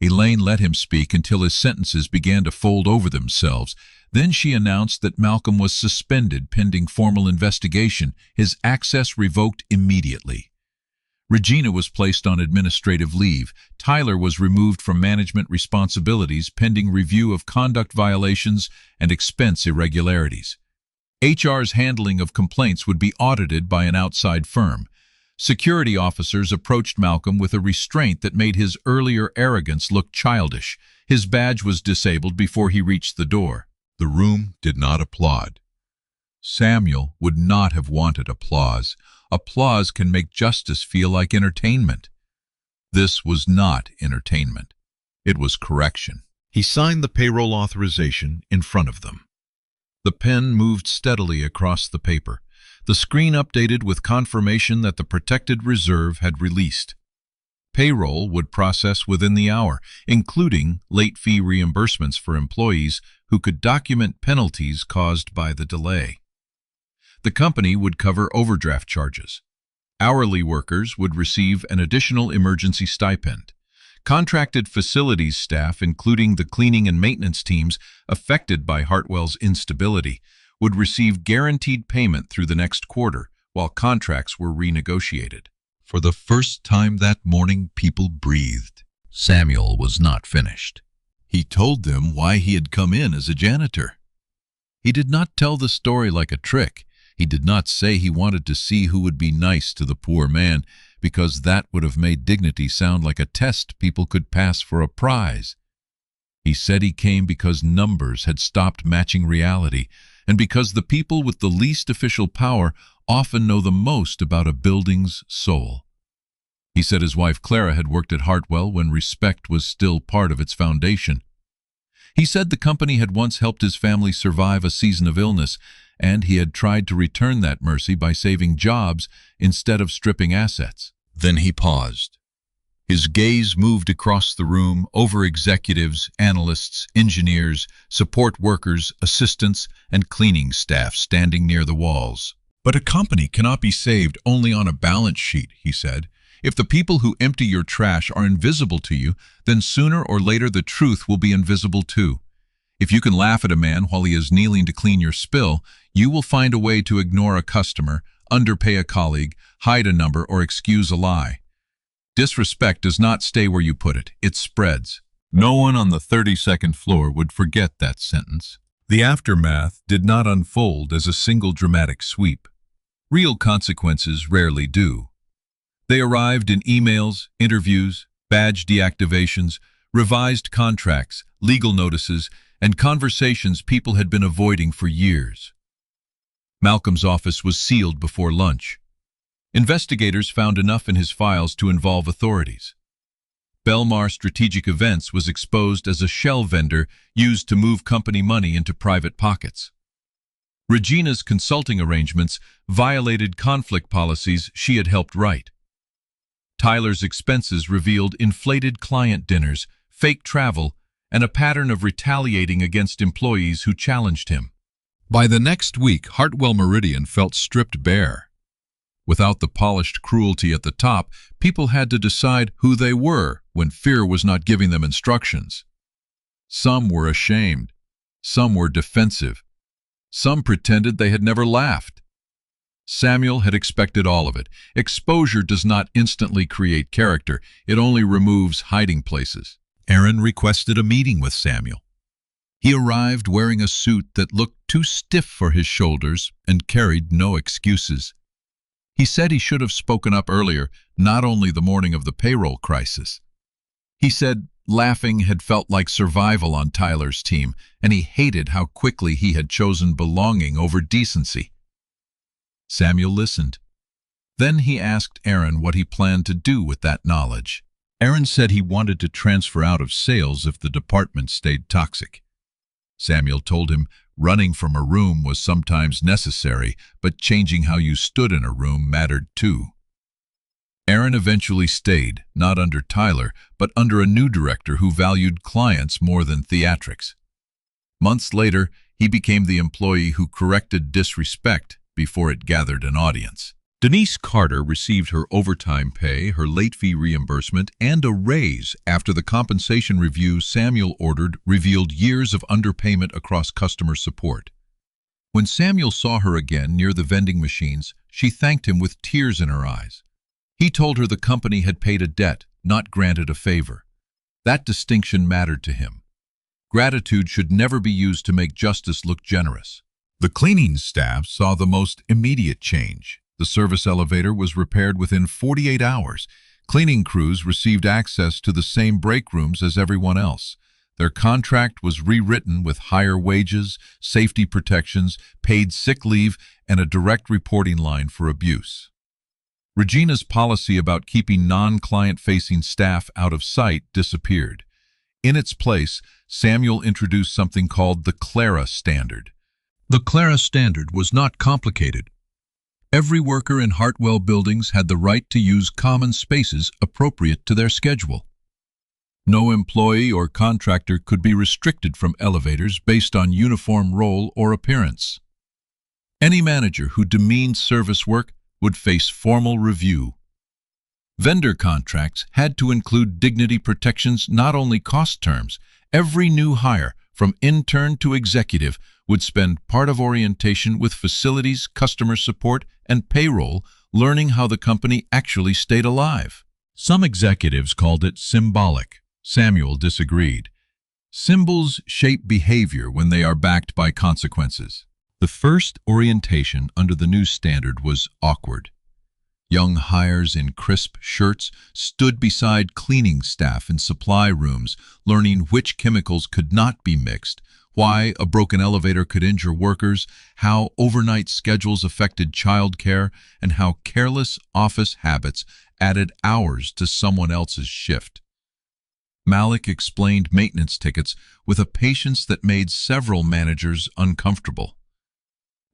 Elaine let him speak until his sentences began to fold over themselves. Then she announced that Malcolm was suspended pending formal investigation, his access revoked immediately. Regina was placed on administrative leave. Tyler was removed from management responsibilities pending review of conduct violations and expense irregularities. HR's handling of complaints would be audited by an outside firm. Security officers approached Malcolm with a restraint that made his earlier arrogance look childish. His badge was disabled before he reached the door. The room did not applaud. Samuel would not have wanted applause. Applause can make justice feel like entertainment. This was not entertainment. It was correction. He signed the payroll authorization in front of them. The pen moved steadily across the paper. The screen updated with confirmation that the protected reserve had released. Payroll would process within the hour, including late fee reimbursements for employees who could document penalties caused by the delay. The company would cover overdraft charges. Hourly workers would receive an additional emergency stipend. Contracted facilities staff, including the cleaning and maintenance teams affected by Hartwell's instability, would receive guaranteed payment through the next quarter, while contracts were renegotiated. For the first time that morning, people breathed. Samuel was not finished. He told them why he had come in as a janitor. He did not tell the story like a trick. He did not say he wanted to see who would be nice to the poor man, because that would have made dignity sound like a test people could pass for a prize. He said he came because numbers had stopped matching reality, and because the people with the least official power often know the most about a building's soul. He said his wife Clara had worked at Hartwell when respect was still part of its foundation. He said the company had once helped his family survive a season of illness, and he had tried to return that mercy by saving jobs instead of stripping assets. Then he paused. His gaze moved across the room, over executives, analysts, engineers, support workers, assistants, and cleaning staff standing near the walls. But a company cannot be saved only on a balance sheet, he said. If the people who empty your trash are invisible to you, then sooner or later the truth will be invisible too. If you can laugh at a man while he is kneeling to clean your spill, you will find a way to ignore a customer, underpay a colleague, hide a number, or excuse a lie. Disrespect does not stay where you put it. It spreads. No one on the 32nd floor would forget that sentence. The aftermath did not unfold as a single dramatic sweep. Real consequences rarely do. They arrived in emails, interviews, badge deactivations, revised contracts, legal notices, and conversations people had been avoiding for years. Malcolm's office was sealed before lunch. Investigators found enough in his files to involve authorities. Belmar Strategic Events was exposed as a shell vendor used to move company money into private pockets. Regina's consulting arrangements violated conflict policies she had helped write. Tyler's expenses revealed inflated client dinners, fake travel, and a pattern of retaliating against employees who challenged him. By the next week, Hartwell Meridian felt stripped bare. Without the polished cruelty at the top, people had to decide who they were when fear was not giving them instructions. Some were ashamed. Some were defensive. Some pretended they had never laughed. Samuel had expected all of it. Exposure does not instantly create character. It only removes hiding places. Aaron requested a meeting with Samuel. He arrived wearing a suit that looked too stiff for his shoulders and carried no excuses. He said he should have spoken up earlier, not only the morning of the payroll crisis. He said laughing had felt like survival on Tyler's team, and he hated how quickly he had chosen belonging over decency. Samuel listened. Then he asked Aaron what he planned to do with that knowledge. Aaron said he wanted to transfer out of sales if the department stayed toxic. Samuel told him running from a room was sometimes necessary, but changing how you stood in a room mattered too. Aaron eventually stayed, not under Tyler, but under a new director who valued clients more than theatrics. Months later, he became the employee who corrected disrespect before it gathered an audience. Denise Carter received her overtime pay, her late fee reimbursement, and a raise after the compensation review Samuel ordered revealed years of underpayment across customer support. When Samuel saw her again near the vending machines, she thanked him with tears in her eyes. He told her the company had paid a debt, not granted a favor. That distinction mattered to him. Gratitude should never be used to make justice look generous. The cleaning staff saw the most immediate change. The service elevator was repaired within 48 hours. Cleaning crews received access to the same break rooms as everyone else. Their contract was rewritten with higher wages, safety protections, paid sick leave, and a direct reporting line for abuse. Regina's policy about keeping non-client-facing staff out of sight disappeared. In its place, Samuel introduced something called the Clara Standard. The Clara Standard was not complicated. Every worker in Hartwell buildings had the right to use common spaces appropriate to their schedule. No employee or contractor could be restricted from elevators based on uniform role or appearance. Any manager who demeaned service work would face formal review. Vendor contracts had to include dignity protections, not only cost terms. Every new hire, from intern to executive, would spend part of orientation with facilities, customer support, and payroll, learning how the company actually stayed alive. Some executives called it symbolic. Samuel disagreed. Symbols shape behavior when they are backed by consequences. The first orientation under the new standard was awkward. Young hires in crisp shirts stood beside cleaning staff in supply rooms, learning which chemicals could not be mixed, why a broken elevator could injure workers, how overnight schedules affected childcare, and how careless office habits added hours to someone else's shift. Malik explained maintenance tickets with a patience that made several managers uncomfortable.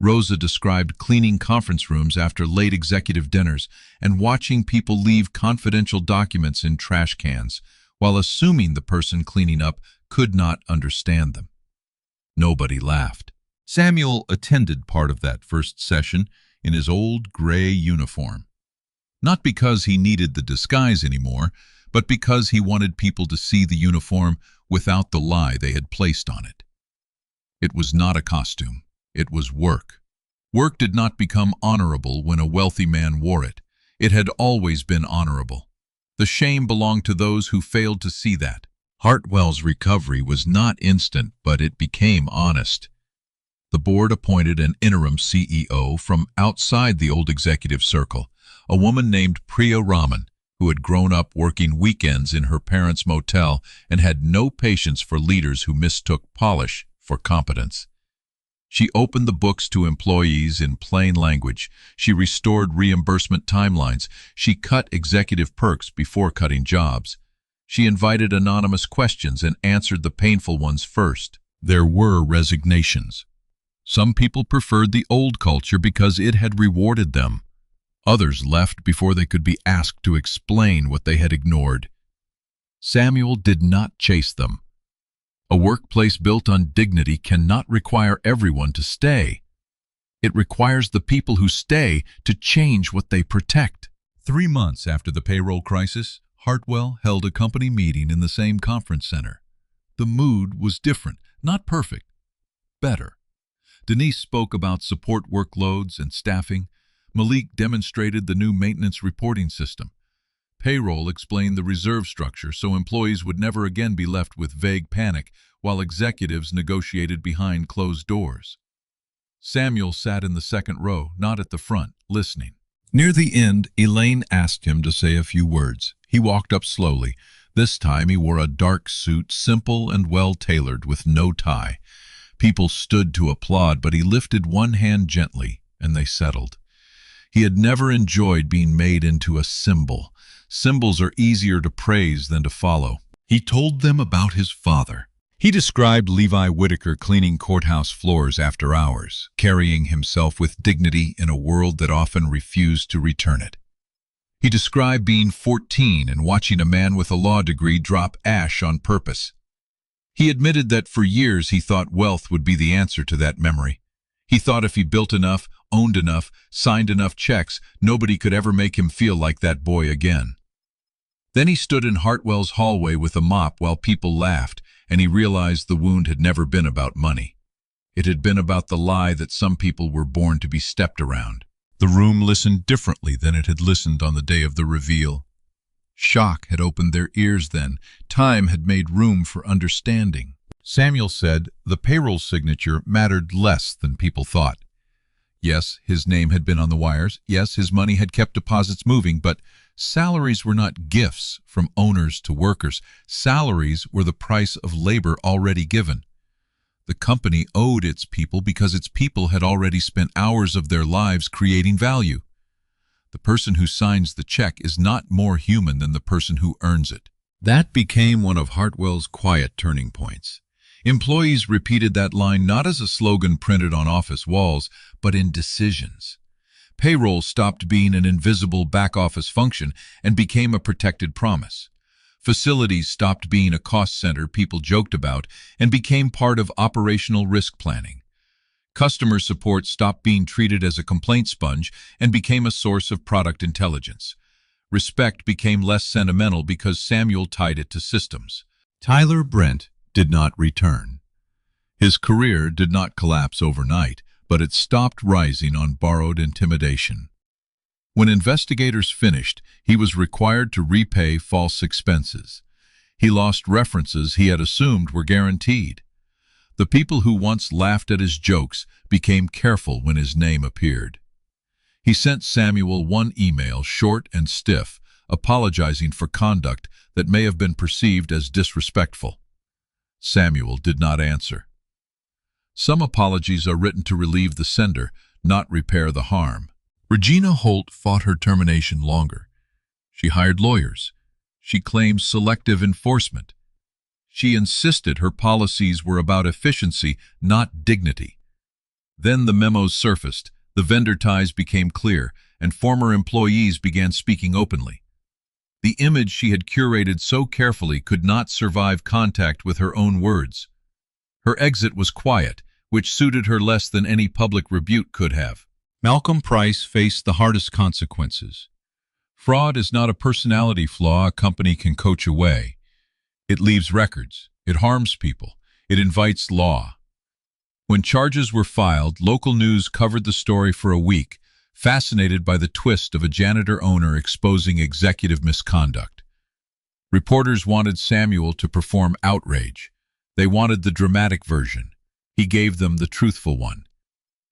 Rosa described cleaning conference rooms after late executive dinners and watching people leave confidential documents in trash cans, while assuming the person cleaning up could not understand them. Nobody laughed. Samuel attended part of that first session in his old gray uniform. Not because he needed the disguise anymore, but because he wanted people to see the uniform without the lie they had placed on it. It was not a costume. It was work. Work did not become honorable when a wealthy man wore it. It had always been honorable. The shame belonged to those who failed to see that. Hartwell's recovery was not instant, but it became honest. The board appointed an interim CEO from outside the old executive circle, a woman named Priya Raman, who had grown up working weekends in her parents' motel and had no patience for leaders who mistook polish for competence. She opened the books to employees in plain language. She restored reimbursement timelines. She cut executive perks before cutting jobs. She invited anonymous questions and answered the painful ones first. There were resignations. Some people preferred the old culture because it had rewarded them. Others left before they could be asked to explain what they had ignored. Samuel did not chase them. A workplace built on dignity cannot require everyone to stay. It requires the people who stay to change what they protect. 3 months after the payroll crisis, Hartwell held a company meeting in the same conference center. The mood was different, not perfect, better. Denise spoke about support workloads and staffing. Malik demonstrated the new maintenance reporting system. Payroll explained the reserve structure so employees would never again be left with vague panic while executives negotiated behind closed doors. Samuel sat in the second row, not at the front, listening. Near the end, Elaine asked him to say a few words. He walked up slowly. This time he wore a dark suit, simple and well-tailored, with no tie. People stood to applaud, but he lifted one hand gently, and they settled. He had never enjoyed being made into a symbol. Symbols are easier to praise than to follow. He told them about his father. He described Levi Whitaker cleaning courthouse floors after hours, carrying himself with dignity in a world that often refused to return it. He described being 14 and watching a man with a law degree drop ash on purpose. He admitted that for years he thought wealth would be the answer to that memory. He thought if he built enough, owned enough, signed enough checks, nobody could ever make him feel like that boy again. Then he stood in Hartwell's hallway with a mop while people laughed, and he realized the wound had never been about money. It had been about the lie that some people were born to be stepped around. The room listened differently than it had listened on the day of the reveal. Shock had opened their ears then. Time had made room for understanding. Samuel said the payroll signature mattered less than people thought. Yes, his name had been on the wires. Yes, his money had kept deposits moving, but salaries were not gifts from owners to workers. Salaries were the price of labor already given. The company owed its people because its people had already spent hours of their lives creating value. The person who signs the check is not more human than the person who earns it. That became one of Hartwell's quiet turning points. Employees repeated that line not as a slogan printed on office walls, but in decisions. Payroll stopped being an invisible back-office function and became a protected promise. Facilities stopped being a cost center people joked about and became part of operational risk planning. Customer support stopped being treated as a complaint sponge and became a source of product intelligence. Respect became less sentimental because Samuel tied it to systems. Tyler Brent did not return. His career did not collapse overnight, but it stopped rising on borrowed intimidation. When investigators finished, he was required to repay false expenses. He lost references he had assumed were guaranteed. The people who once laughed at his jokes became careful when his name appeared. He sent Samuel one email, short and stiff, apologizing for conduct that may have been perceived as disrespectful. Samuel did not answer. Some apologies are written to relieve the sender, not repair the harm. Regina Holt fought her termination longer. She hired lawyers. She claimed selective enforcement. She insisted her policies were about efficiency, not dignity. Then the memos surfaced, the vendor ties became clear, and former employees began speaking openly. The image she had curated so carefully could not survive contact with her own words. Her exit was quiet, which suited her less than any public rebuke could have. Malcolm Price faced the hardest consequences. Fraud is not a personality flaw a company can coach away. It leaves records. It harms people. It invites law. When charges were filed, local news covered the story for a week, fascinated by the twist of a janitor owner exposing executive misconduct. Reporters wanted Samuel to perform outrage. They wanted the dramatic version. He gave them the truthful one.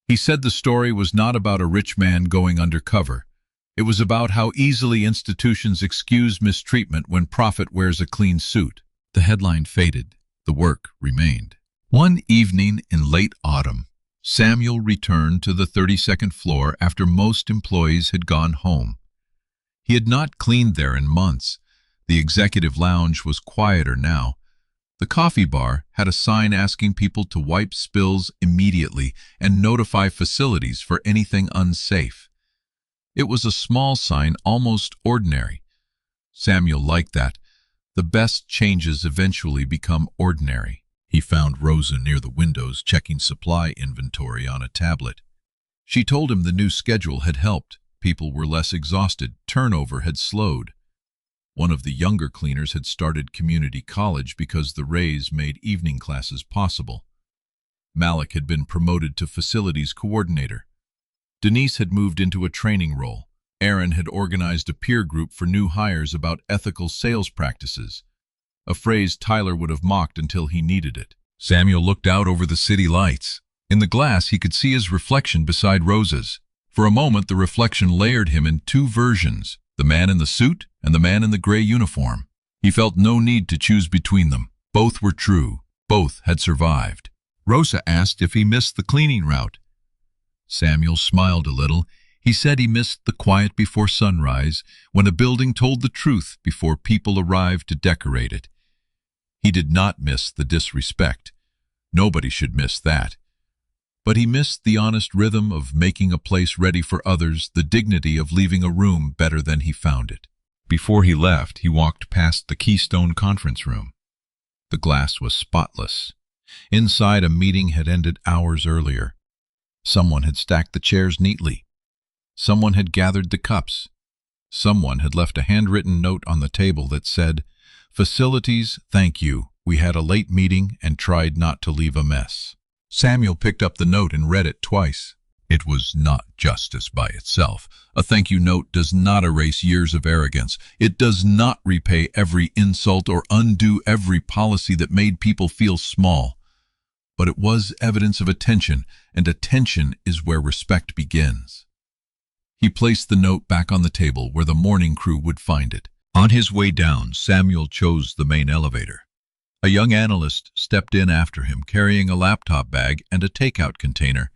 He said the story was not about a rich man going undercover. It was about how easily institutions excuse mistreatment when profit wears a clean suit. The headline faded. The work remained. One evening in late autumn, Samuel returned to the 32nd floor after most employees had gone home. He had not cleaned there in months. The executive lounge was quieter now. The coffee bar had a sign asking people to wipe spills immediately and notify facilities for anything unsafe. It was a small sign, almost ordinary. Samuel liked that. The best changes eventually become ordinary. He found Rosa near the windows checking supply inventory on a tablet. She told him the new schedule had helped. People were less exhausted. Turnover had slowed. One of the younger cleaners had started community college because the raise made evening classes possible. Malik had been promoted to facilities coordinator. Denise had moved into a training role. Aaron had organized a peer group for new hires about ethical sales practices, a phrase Tyler would have mocked until he needed it. Samuel looked out over the city lights. In the glass, he could see his reflection beside Rosa's. For a moment, the reflection layered him in two versions, the man in the suit and the man in the gray uniform. He felt no need to choose between them. Both were true. Both had survived. Rosa asked if he missed the cleaning route. Samuel smiled a little. He said he missed the quiet before sunrise, when a building told the truth before people arrived to decorate it. He did not miss the disrespect. Nobody should miss that. But he missed the honest rhythm of making a place ready for others, the dignity of leaving a room better than he found it. Before he left, he walked past the Keystone conference room. The glass was spotless. Inside, a meeting had ended hours earlier. Someone had stacked the chairs neatly. Someone had gathered the cups. Someone had left a handwritten note on the table that said, "Facilities, thank you. We had a late meeting and tried not to leave a mess." Samuel picked up the note and read it twice. It was not justice by itself. A thank you note does not erase years of arrogance. It does not repay every insult or undo every policy that made people feel small. But it was evidence of attention, and attention is where respect begins. He placed the note back on the table where the morning crew would find it. On his way down, Samuel chose the main elevator. A young analyst stepped in after him, carrying a laptop bag and a takeout container.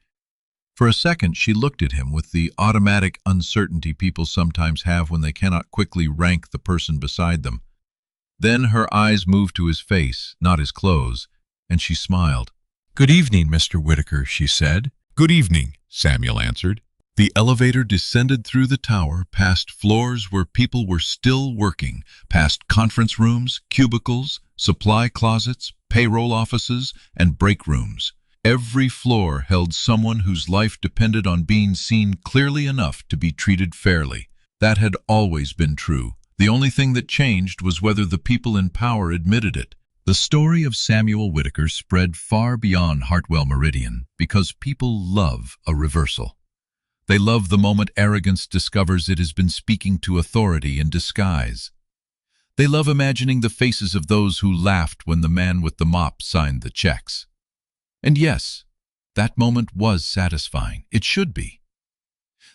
For a second, she looked at him with the automatic uncertainty people sometimes have when they cannot quickly rank the person beside them. Then her eyes moved to his face, not his clothes, and she smiled. "Good evening, Mr. Whitaker," she said. "Good evening," Samuel answered. The elevator descended through the tower, past floors where people were still working, past conference rooms, cubicles, supply closets, payroll offices, and break rooms. Every floor held someone whose life depended on being seen clearly enough to be treated fairly. That had always been true. The only thing that changed was whether the people in power admitted it. The story of Samuel Whitaker spread far beyond Hartwell Meridian because people love a reversal. They love the moment arrogance discovers it has been speaking to authority in disguise. They love imagining the faces of those who laughed when the man with the mop signed the checks. And yes, that moment was satisfying. It should be.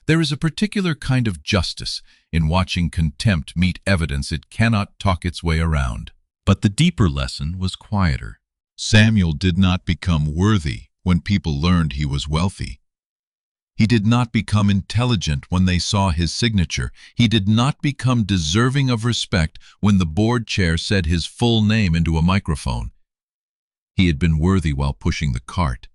There is a particular kind of justice in watching contempt meet evidence it cannot talk its way around. But the deeper lesson was quieter. Samuel did not become worthy when people learned he was wealthy. He did not become intelligent when they saw his signature. He did not become deserving of respect when the board chair said his full name into a microphone. He had been worthy while pushing the cart.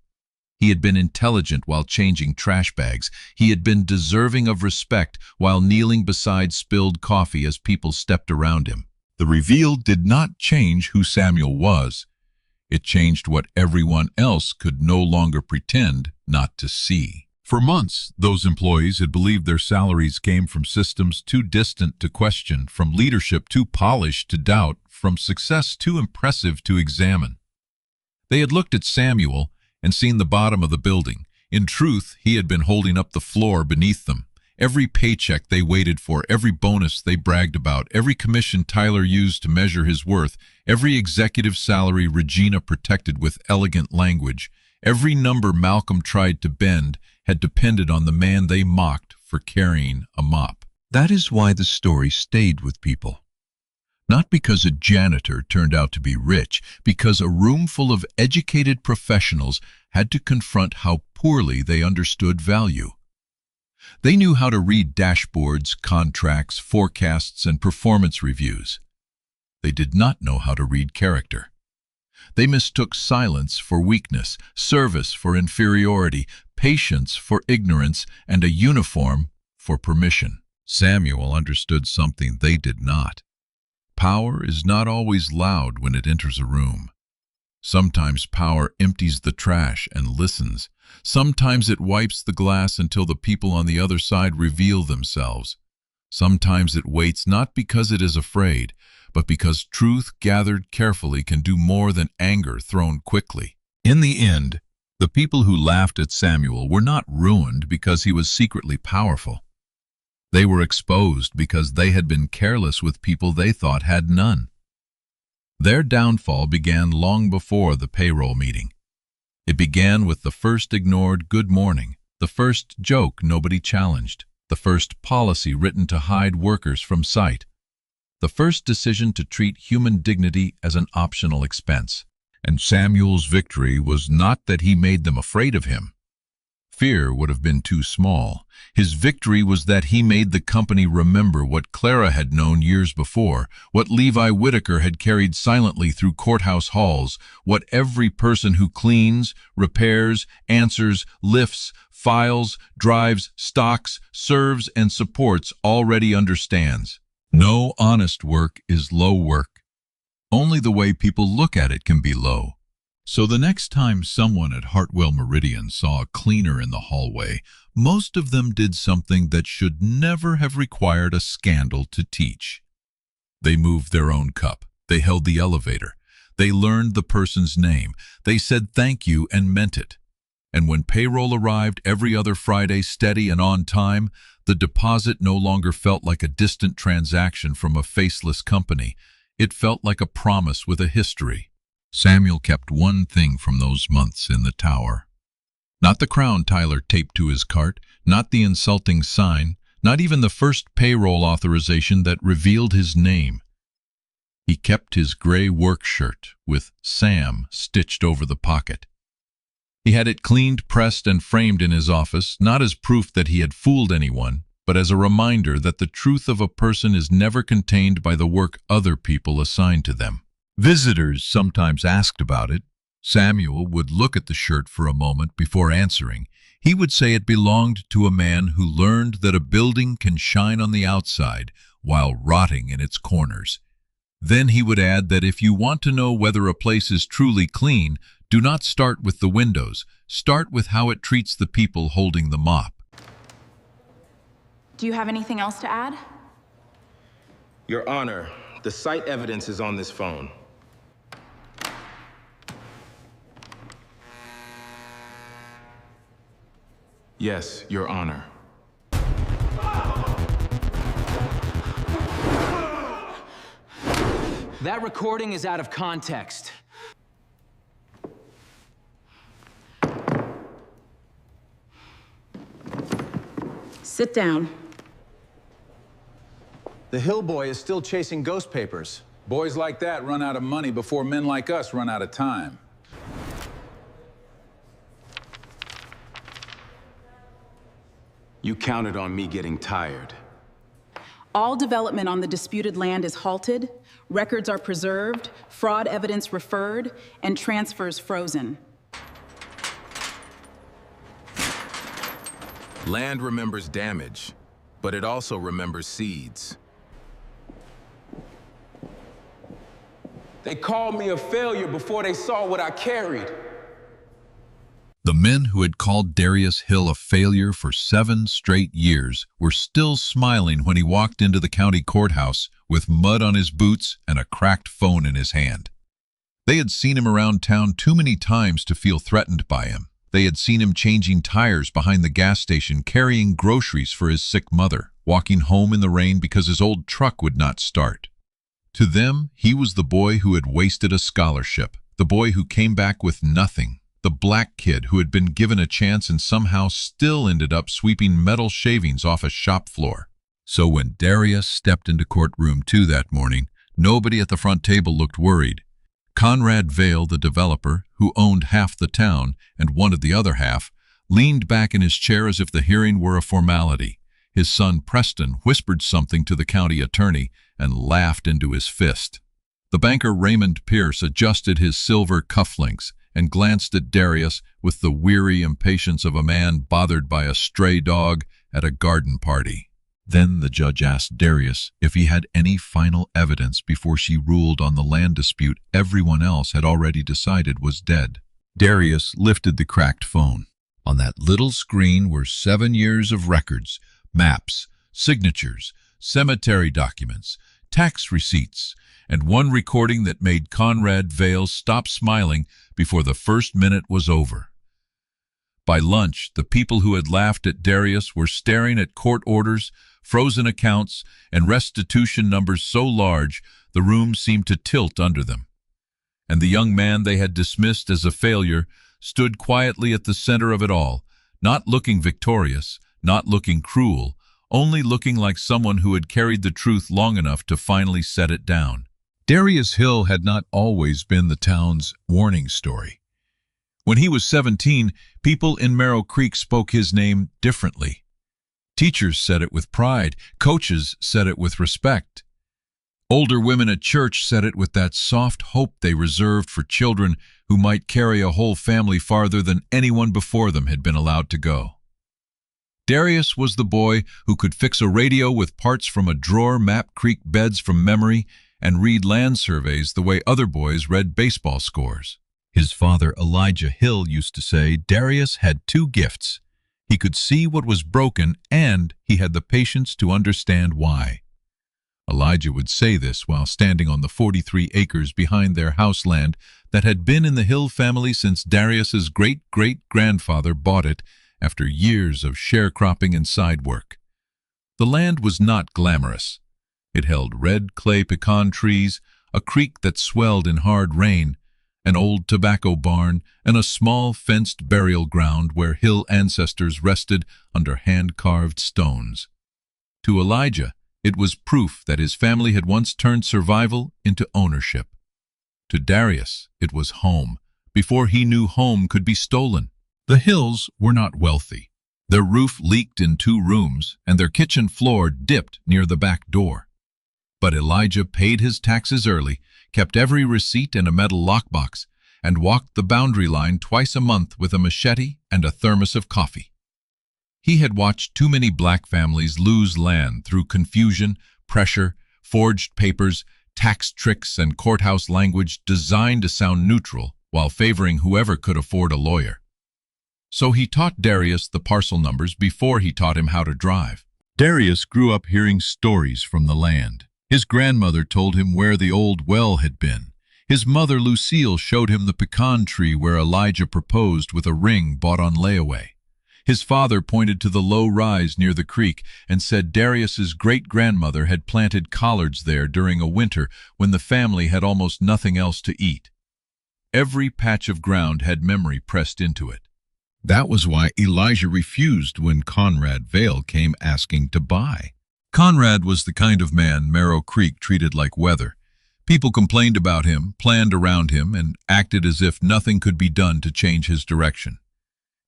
He had been intelligent while changing trash bags. He had been deserving of respect while kneeling beside spilled coffee as people stepped around him. The reveal did not change who Samuel was. It changed what everyone else could no longer pretend not to see. For months, those employees had believed their salaries came from systems too distant to question, from leadership too polished to doubt, from success too impressive to examine. They had looked at Samuel and seen the bottom of the building. In truth, he had been holding up the floor beneath them. Every paycheck they waited for, every bonus they bragged about, every commission Tyler used to measure his worth, every executive salary Regina protected with elegant language, every number Malcolm tried to bend had depended on the man they mocked for carrying a mop. That is why the story stayed with people. Not because a janitor turned out to be rich, because a room full of educated professionals had to confront how poorly they understood value. They knew how to read dashboards, contracts, forecasts, and performance reviews. They did not know how to read character. They mistook silence for weakness, service for inferiority, patience for ignorance, and a uniform for permission. Samuel understood something they did not. Power is not always loud when it enters a room. Sometimes power empties the trash and listens. Sometimes it wipes the glass until the people on the other side reveal themselves. Sometimes it waits not because it is afraid, but because truth gathered carefully can do more than anger thrown quickly. In the end, the people who laughed at Samuel were not ruined because he was secretly powerful. They were exposed because they had been careless with people they thought had none. Their downfall began long before the payroll meeting. It began with the first ignored good morning, the first joke nobody challenged, the first policy written to hide workers from sight, the first decision to treat human dignity as an optional expense. And Samuel's victory was not that he made them afraid of him. Fear would have been too small. His victory was that he made the company remember what Clara had known years before, what Levi Whitaker had carried silently through courthouse halls, what every person who cleans, repairs, answers, lifts, files, drives, stocks, serves, and supports already understands. No honest work is low work. Only the way people look at it can be low. So the next time someone at Hartwell Meridian saw a cleaner in the hallway, most of them did something that should never have required a scandal to teach. They moved their own cup. They held the elevator. They learned the person's name. They said thank you and meant it. And when payroll arrived every other Friday steady and on time, the deposit no longer felt like a distant transaction from a faceless company. It felt like a promise with a history. Samuel kept one thing from those months in the tower. Not the crown Tyler taped to his cart, not the insulting sign, not even the first payroll authorization that revealed his name. He kept his gray work shirt with Sam stitched over the pocket. He had it cleaned, pressed, and framed in his office, not as proof that he had fooled anyone, but as a reminder that the truth of a person is never contained by the work other people assign to them. Visitors sometimes asked about it. Samuel would look at the shirt for a moment before answering. He would say it belonged to a man who learned that a building can shine on the outside while rotting in its corners. Then he would add that if you want to know whether a place is truly clean, do not start with the windows. Start with how it treats the people holding the mop. Do you have anything else to add? Your Honor, the site evidence is on this phone. Yes, Your Honor. That recording is out of context. Sit down. The Hill Boy is still chasing ghost papers. Boys like that run out of money before men like us run out of time. You counted on me getting tired. All development on the disputed land is halted, records are preserved, fraud evidence referred, and transfers frozen. Land remembers damage, but it also remembers seeds. They called me a failure before they saw what I carried. The men who had called Darius Hill a failure for 7 straight years were still smiling when he walked into the county courthouse with mud on his boots and a cracked phone in his hand. They had seen him around town too many times to feel threatened by him. They had seen him changing tires behind the gas station, carrying groceries for his sick mother, walking home in the rain because his old truck would not start. To them, he was the boy who had wasted a scholarship, the boy who came back with nothing, the black kid who had been given a chance and somehow still ended up sweeping metal shavings off a shop floor. So when Darius stepped into courtroom 2 that morning, nobody at the front table looked worried. Conrad Vail, the developer, who owned half the town and wanted the other half, leaned back in his chair as if the hearing were a formality. His son Preston whispered something to the county attorney and laughed into his fist. The banker Raymond Pierce adjusted his silver cufflinks and glanced at Darius with the weary impatience of a man bothered by a stray dog at a garden party. Then the judge asked Darius if he had any final evidence before she ruled on the land dispute everyone else had already decided was dead. Darius lifted the cracked phone. On that little screen were 7 years of records, maps, signatures, cemetery documents, tax receipts, and one recording that made Conrad Vail stop smiling before the first minute was over. By lunch, the people who had laughed at Darius were staring at court orders, frozen accounts, and restitution numbers so large the room seemed to tilt under them. And the young man they had dismissed as a failure stood quietly at the center of it all, not looking victorious, not looking cruel, only looking like someone who had carried the truth long enough to finally set it down. Darius Hill had not always been the town's warning story. When he was 17, people in Merrill Creek spoke his name differently. Teachers said it with pride. Coaches said it with respect. Older women at church said it with that soft hope they reserved for children who might carry a whole family farther than anyone before them had been allowed to go. Darius was the boy who could fix a radio with parts from a drawer, map creek beds from memory, and read land surveys the way other boys read baseball scores. His father, Elijah Hill, used to say Darius had two gifts. He could see what was broken, and he had the patience to understand why. Elijah would say this while standing on the 43 acres behind their house land that had been in the Hill family since Darius's great-great-grandfather bought it after years of sharecropping and side work. The land was not glamorous. It held red clay pecan trees, a creek that swelled in hard rain, an old tobacco barn, and a small fenced burial ground where Hill ancestors rested under hand-carved stones. To Elijah, it was proof that his family had once turned survival into ownership. To Darius, it was home, before he knew home could be stolen. The Hills were not wealthy. Their roof leaked in 2 rooms, and their kitchen floor dipped near the back door. But Elijah paid his taxes early, kept every receipt in a metal lockbox, and walked the boundary line twice a month with a machete and a thermos of coffee. He had watched too many black families lose land through confusion, pressure, forged papers, tax tricks, and courthouse language designed to sound neutral while favoring whoever could afford a lawyer. So he taught Darius the parcel numbers before he taught him how to drive. Darius grew up hearing stories from the land. His grandmother told him where the old well had been. His mother, Lucille, showed him the pecan tree where Elijah proposed with a ring bought on layaway. His father pointed to the low rise near the creek and said Darius's great-grandmother had planted collards there during a winter when the family had almost nothing else to eat. Every patch of ground had memory pressed into it. That was why Elijah refused when Conrad Vale came asking to buy. Conrad was the kind of man Merrow Creek treated like weather. People complained about him, planned around him, and acted as if nothing could be done to change his direction.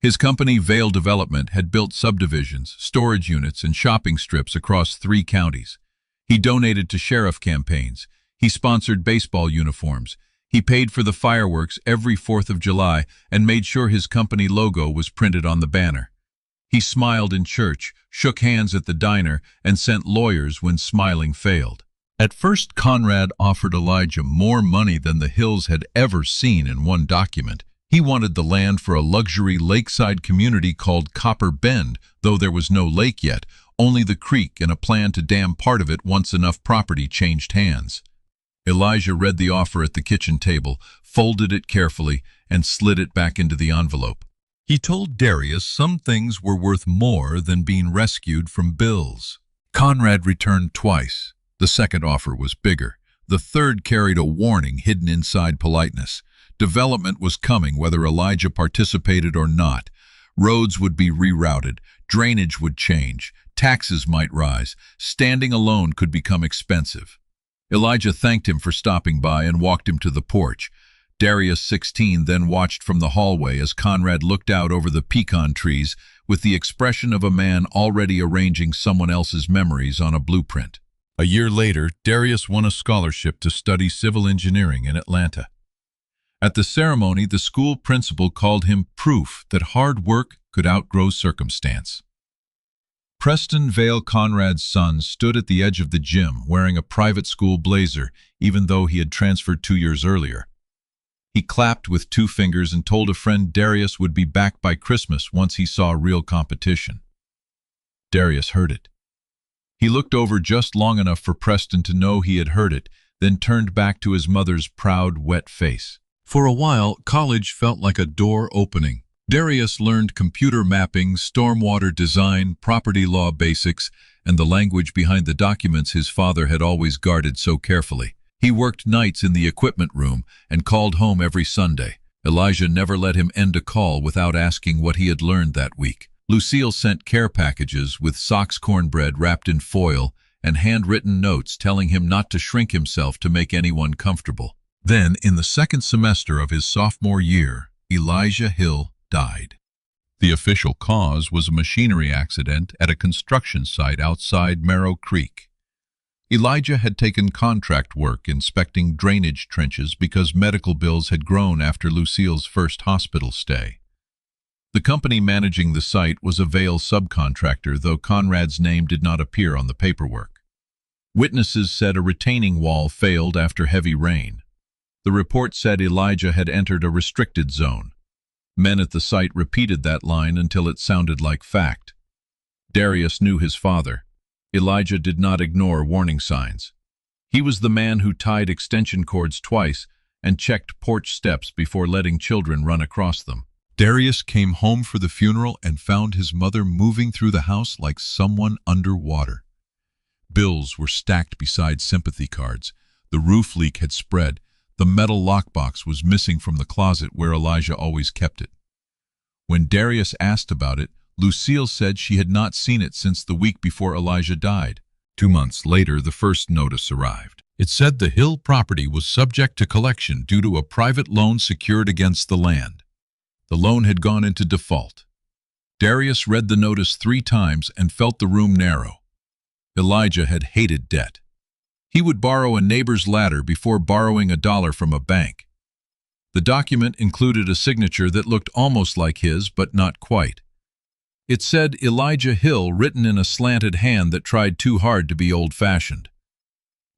His company, Vale Development, had built subdivisions, storage units, and shopping strips across 3 counties. He donated to sheriff campaigns. He sponsored baseball uniforms. He paid for the fireworks every 4th of July and made sure his company logo was printed on the banner. He smiled in church, shook hands at the diner, and sent lawyers when smiling failed. At first, Conrad offered Elijah more money than the Hills had ever seen in one document. He wanted the land for a luxury lakeside community called Copper Bend, though there was no lake yet, only the creek and a plan to dam part of it once enough property changed hands. Elijah read the offer at the kitchen table, folded it carefully, and slid it back into the envelope. He told Darius some things were worth more than being rescued from bills. Conrad returned twice. The second offer was bigger. The third carried a warning hidden inside politeness. Development was coming whether Elijah participated or not. Roads would be rerouted, drainage would change, taxes might rise, standing alone could become expensive. Elijah thanked him for stopping by and walked him to the porch. Darius, 16, then watched from the hallway as Conrad looked out over the pecan trees with the expression of a man already arranging someone else's memories on a blueprint. A year later, Darius won a scholarship to study civil engineering in Atlanta. At the ceremony, the school principal called him proof that hard work could outgrow circumstance. Preston Vale, Conrad's son, stood at the edge of the gym wearing a private school blazer, even though he had transferred 2 years earlier. He clapped with 2 fingers and told a friend Darius would be back by Christmas once he saw real competition. Darius heard it. He looked over just long enough for Preston to know he had heard it, then turned back to his mother's proud, wet face. For a while, college felt like a door opening. Darius learned computer mapping, stormwater design, property law basics, and the language behind the documents his father had always guarded so carefully. He worked nights in the equipment room and called home every Sunday. Elijah never let him end a call without asking what he had learned that week. Lucille sent care packages with Sox cornbread wrapped in foil and handwritten notes telling him not to shrink himself to make anyone comfortable. Then, in the second semester of his sophomore year, Elijah Hill died. The official cause was a machinery accident at a construction site outside Merrow Creek. Elijah had taken contract work inspecting drainage trenches because medical bills had grown after Lucille's first hospital stay. The company managing the site was a Vale subcontractor, though Conrad's name did not appear on the paperwork. Witnesses said a retaining wall failed after heavy rain. The report said Elijah had entered a restricted zone. Men at the site repeated that line until it sounded like fact. Darius knew his father. Elijah did not ignore warning signs. He was the man who tied extension cords twice and checked porch steps before letting children run across them. Darius came home for the funeral and found his mother moving through the house like someone underwater. Bills were stacked beside sympathy cards. The roof leak had spread. The metal lockbox was missing from the closet where Elijah always kept it. When Darius asked about it, Lucille said she had not seen it since the week before Elijah died. 2 months later, the first notice arrived. It said the Hill property was subject to collection due to a private loan secured against the land. The loan had gone into default. Darius read the notice 3 times and felt the room narrow. Elijah had hated debt. He would borrow a neighbor's ladder before borrowing $1 from a bank. The document included a signature that looked almost like his, but not quite. It said Elijah Hill written in a slanted hand that tried too hard to be old-fashioned.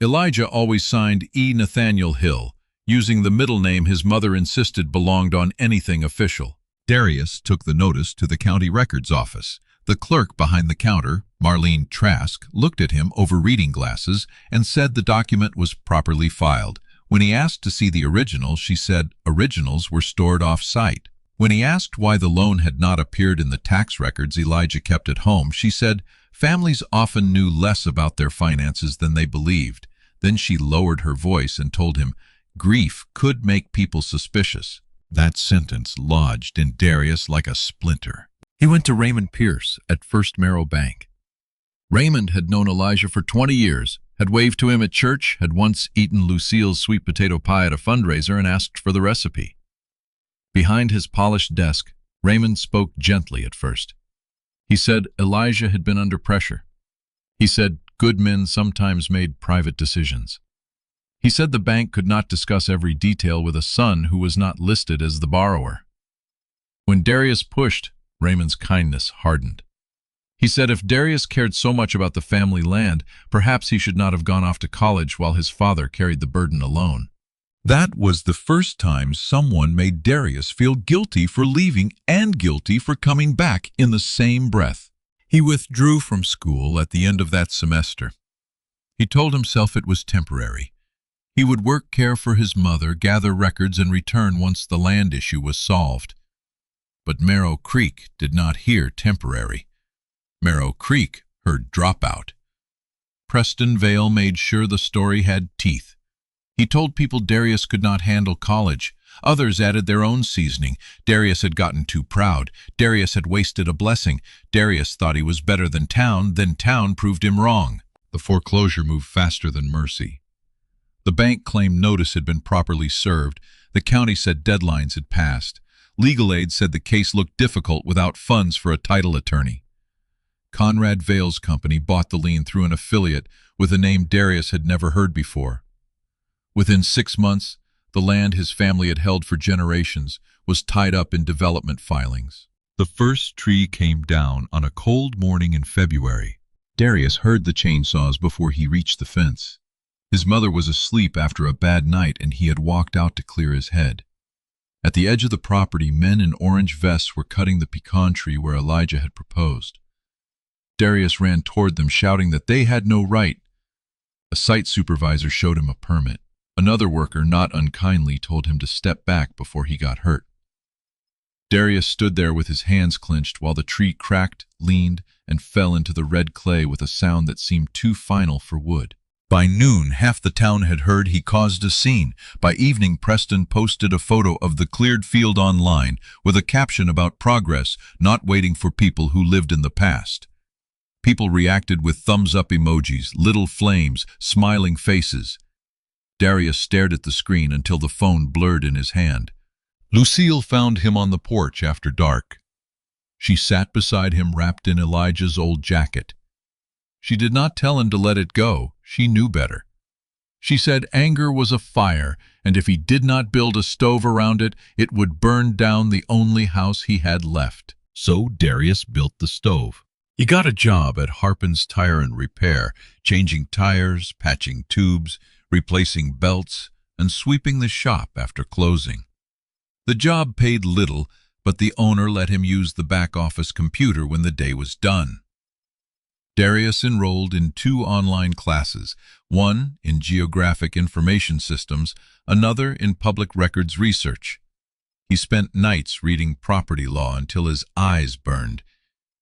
Elijah always signed E. Nathaniel Hill, using the middle name his mother insisted belonged on anything official. Darius took the notice to the county records office. The clerk behind the counter, Marlene Trask, looked at him over reading glasses and said the document was properly filed. When he asked to see the original, she said originals were stored off-site. When he asked why the loan had not appeared in the tax records Elijah kept at home, she said families often knew less about their finances than they believed. Then she lowered her voice and told him grief could make people suspicious. That sentence lodged in Darius like a splinter. He went to Raymond Pierce at First Merrill Bank. Raymond had known Elijah for 20 years, had waved to him at church, had once eaten Lucille's sweet potato pie at a fundraiser and asked for the recipe. Behind his polished desk, Raymond spoke gently at first. He said Elijah had been under pressure. He said good men sometimes made private decisions. He said the bank could not discuss every detail with a son who was not listed as the borrower. When Darius pushed, Raymond's kindness hardened. He said if Darius cared so much about the family land, perhaps he should not have gone off to college while his father carried the burden alone. That was the first time someone made Darius feel guilty for leaving and guilty for coming back in the same breath. He withdrew from school at the end of that semester. He told himself it was temporary. He would work, care for his mother, gather records, and return once the land issue was solved. But Marrow Creek did not hear temporary. Marrow Creek heard dropout. Preston Vale made sure the story had teeth. He told people Darius could not handle college. Others added their own seasoning. Darius had gotten too proud. Darius had wasted a blessing. Darius thought he was better than town, then town proved him wrong. The foreclosure moved faster than mercy. The bank claimed notice had been properly served. The county said deadlines had passed. Legal aid said the case looked difficult without funds for a title attorney. Conrad Vale's company bought the lien through an affiliate with a name Darius had never heard before. Within 6 months, the land his family had held for generations was tied up in development filings. The first tree came down on a cold morning in February. Darius heard the chainsaws before he reached the fence. His mother was asleep after a bad night and he had walked out to clear his head. At the edge of the property, men in orange vests were cutting the pecan tree where Elijah had proposed. Darius ran toward them, shouting that they had no right. A site supervisor showed him a permit. Another worker, not unkindly, told him to step back before he got hurt. Darius stood there with his hands clenched while the tree cracked, leaned, and fell into the red clay with a sound that seemed too final for wood. By noon, half the town had heard he caused a scene. By evening, Preston posted a photo of the cleared field online with a caption about progress, not waiting for people who lived in the past. People reacted with thumbs-up emojis, little flames, smiling faces. Darius stared at the screen until the phone blurred in his hand. Lucille found him on the porch after dark. She sat beside him wrapped in Elijah's old jacket. She did not tell him to let it go. She knew better. She said anger was a fire, and if he did not build a stove around it, it would burn down the only house he had left. So Darius built the stove. He got a job at Harpen's Tire and Repair, changing tires, patching tubes, replacing belts, and sweeping the shop after closing. The job paid little, but the owner let him use the back office computer when the day was done. Darius enrolled in 2 online classes, one in geographic information systems, another in public records research. He spent nights reading property law until his eyes burned.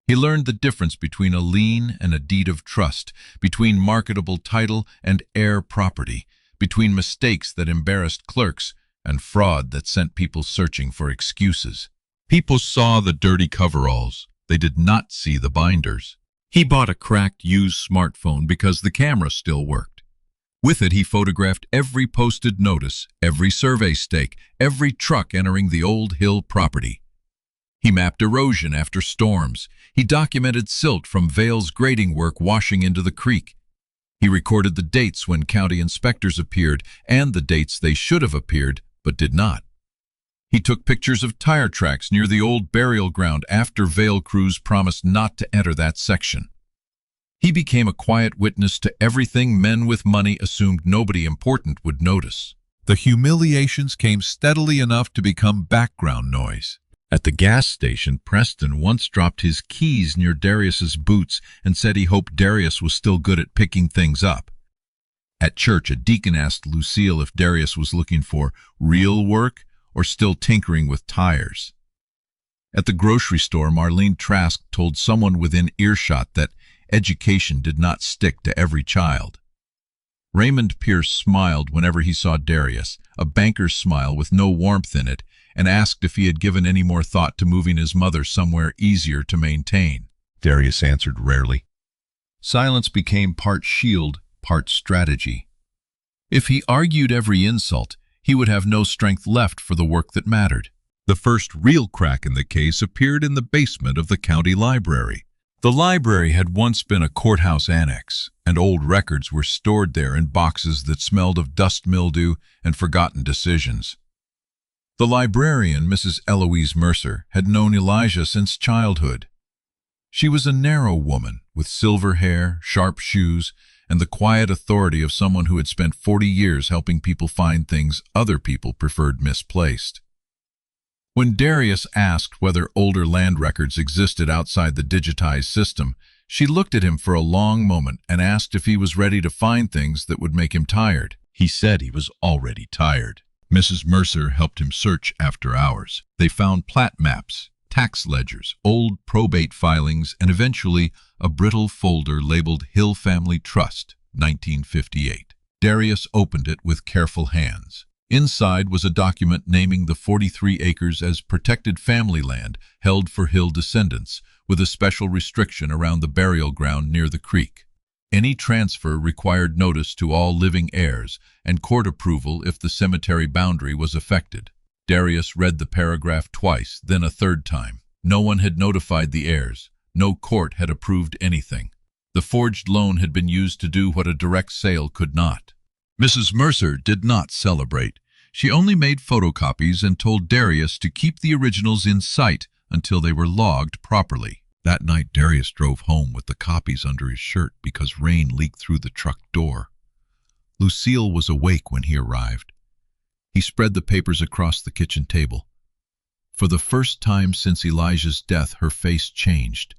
He learned the difference between a lien and a deed of trust, between marketable title and heir property, between mistakes that embarrassed clerks and fraud that sent people searching for excuses. People saw the dirty coveralls. They did not see the binders. He bought a cracked used smartphone because the camera still worked. With it, he photographed every posted notice, every survey stake, every truck entering the Old Hill property. He mapped erosion after storms. He documented silt from Vale's grading work washing into the creek. He recorded the dates when county inspectors appeared and the dates they should have appeared but did not. He took pictures of tire tracks near the old burial ground after Vale crews promised not to enter that section. He became a quiet witness to everything men with money assumed nobody important would notice. The humiliations came steadily enough to become background noise. At the gas station, Preston once dropped his keys near Darius's boots and said he hoped Darius was still good at picking things up. At church, a deacon asked Lucille if Darius was looking for real work or still tinkering with tires. At the grocery store, Marlene Trask told someone within earshot that education did not stick to every child. Raymond Pierce smiled whenever he saw Darius, a banker's smile with no warmth in it, and asked if he had given any more thought to moving his mother somewhere easier to maintain. Darius answered rarely. Silence became part shield, part strategy. If he argued every insult, he would have no strength left for the work that mattered. The first real crack in the case appeared in the basement of the county library. The library had once been a courthouse annex, and old records were stored there in boxes that smelled of dust mildew and forgotten decisions. The librarian, Mrs. Eloise Mercer, had known Elijah since childhood. She was a narrow woman with silver hair, sharp shoes, and the quiet authority of someone who had spent 40 years helping people find things other people preferred misplaced. When Darius asked whether older land records existed outside the digitized system, she looked at him for a long moment and asked if he was ready to find things that would make him tired. He said he was already tired. Mrs. Mercer helped him search after hours. They found plat maps, tax ledgers, old probate filings, and eventually a brittle folder labeled Hill Family Trust, 1958. Darius opened it with careful hands. Inside was a document naming the 43 acres as protected family land held for Hill descendants, with a special restriction around the burial ground near the creek. Any transfer required notice to all living heirs and court approval if the cemetery boundary was affected. Darius read the paragraph twice, then a third time. No one had notified the heirs. No court had approved anything. The forged loan had been used to do what a direct sale could not. Mrs. Mercer did not celebrate. She only made photocopies and told Darius to keep the originals in sight until they were logged properly. That night, Darius drove home with the copies under his shirt because rain leaked through the truck door. Lucille was awake when he arrived. He spread the papers across the kitchen table. For the first time since Elijah's death, her face changed.